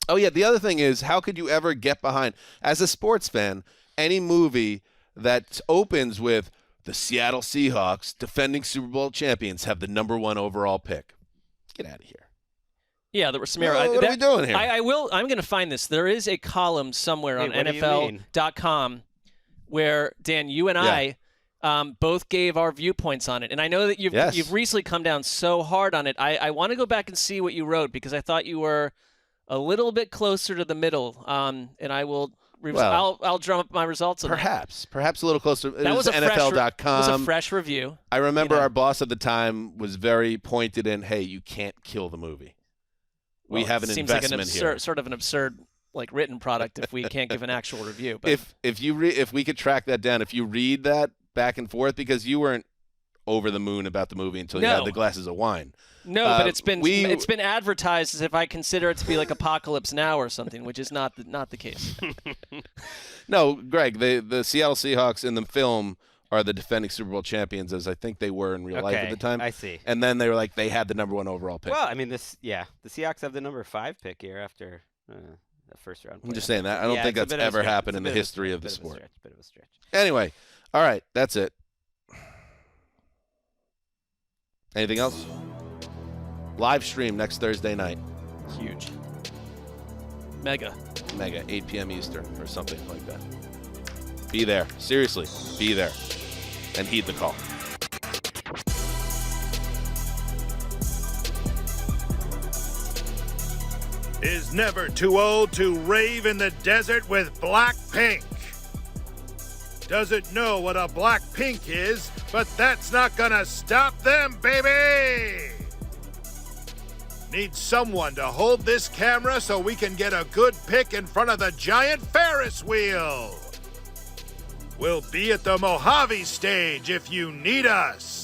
B: Oh, yeah. The other thing is, how could you ever get behind, as a sports fan, any movie that opens with the Seattle Seahawks, defending Super Bowl champions, have the #1 overall pick? Get out of here.
C: Yeah, there were some
B: What are we doing here?
C: I'm going to find this. There is a column somewhere
D: Wait,
C: on
D: what do you mean?
C: NFL.com where, Dan, you and I both gave our viewpoints on it. And I know that you've recently come down so hard on it. I want to go back and see what you wrote, because I thought you were a little bit closer to the middle. And I will I'll drum up my results. On
B: Perhaps a little closer.
C: That was a
B: NFL.com.
C: It was a fresh review.
B: I remember our boss at the time was very pointed in, hey, you can't kill the movie. We have an investment here.
C: Sort of an absurd written product if we can't give an actual review. But
B: if we could track that down, if you read that back and forth, because you weren't over the moon about the movie until you had the glasses of wine.
C: No, but it's been advertised as if I consider it to be like Apocalypse Now or something, which is not the case.
B: No, Greg, the Seattle Seahawks in the film are the defending Super Bowl champions, as I think they were in real life at the time.
D: I see.
B: And then they were they had the number 1 overall pick.
D: Well, I mean, the Seahawks have the number 5 pick here after the first round.
B: I'm just saying that. I don't think that's ever happened in the history of the sport.
D: Bit of a stretch.
B: Anyway, all right, that's it. Anything else? Live stream next Thursday night.
C: Huge. Mega,
B: 8 p.m. Eastern or something like that. Be there. Seriously, be there. And heed the call.
A: Is never too old to rave in the desert with Blackpink. Doesn't know what a Blackpink is, but that's not gonna stop them, baby! Need someone to hold this camera so we can get a good pic in front of the giant Ferris wheel. We'll be at the Mojave stage if you need us.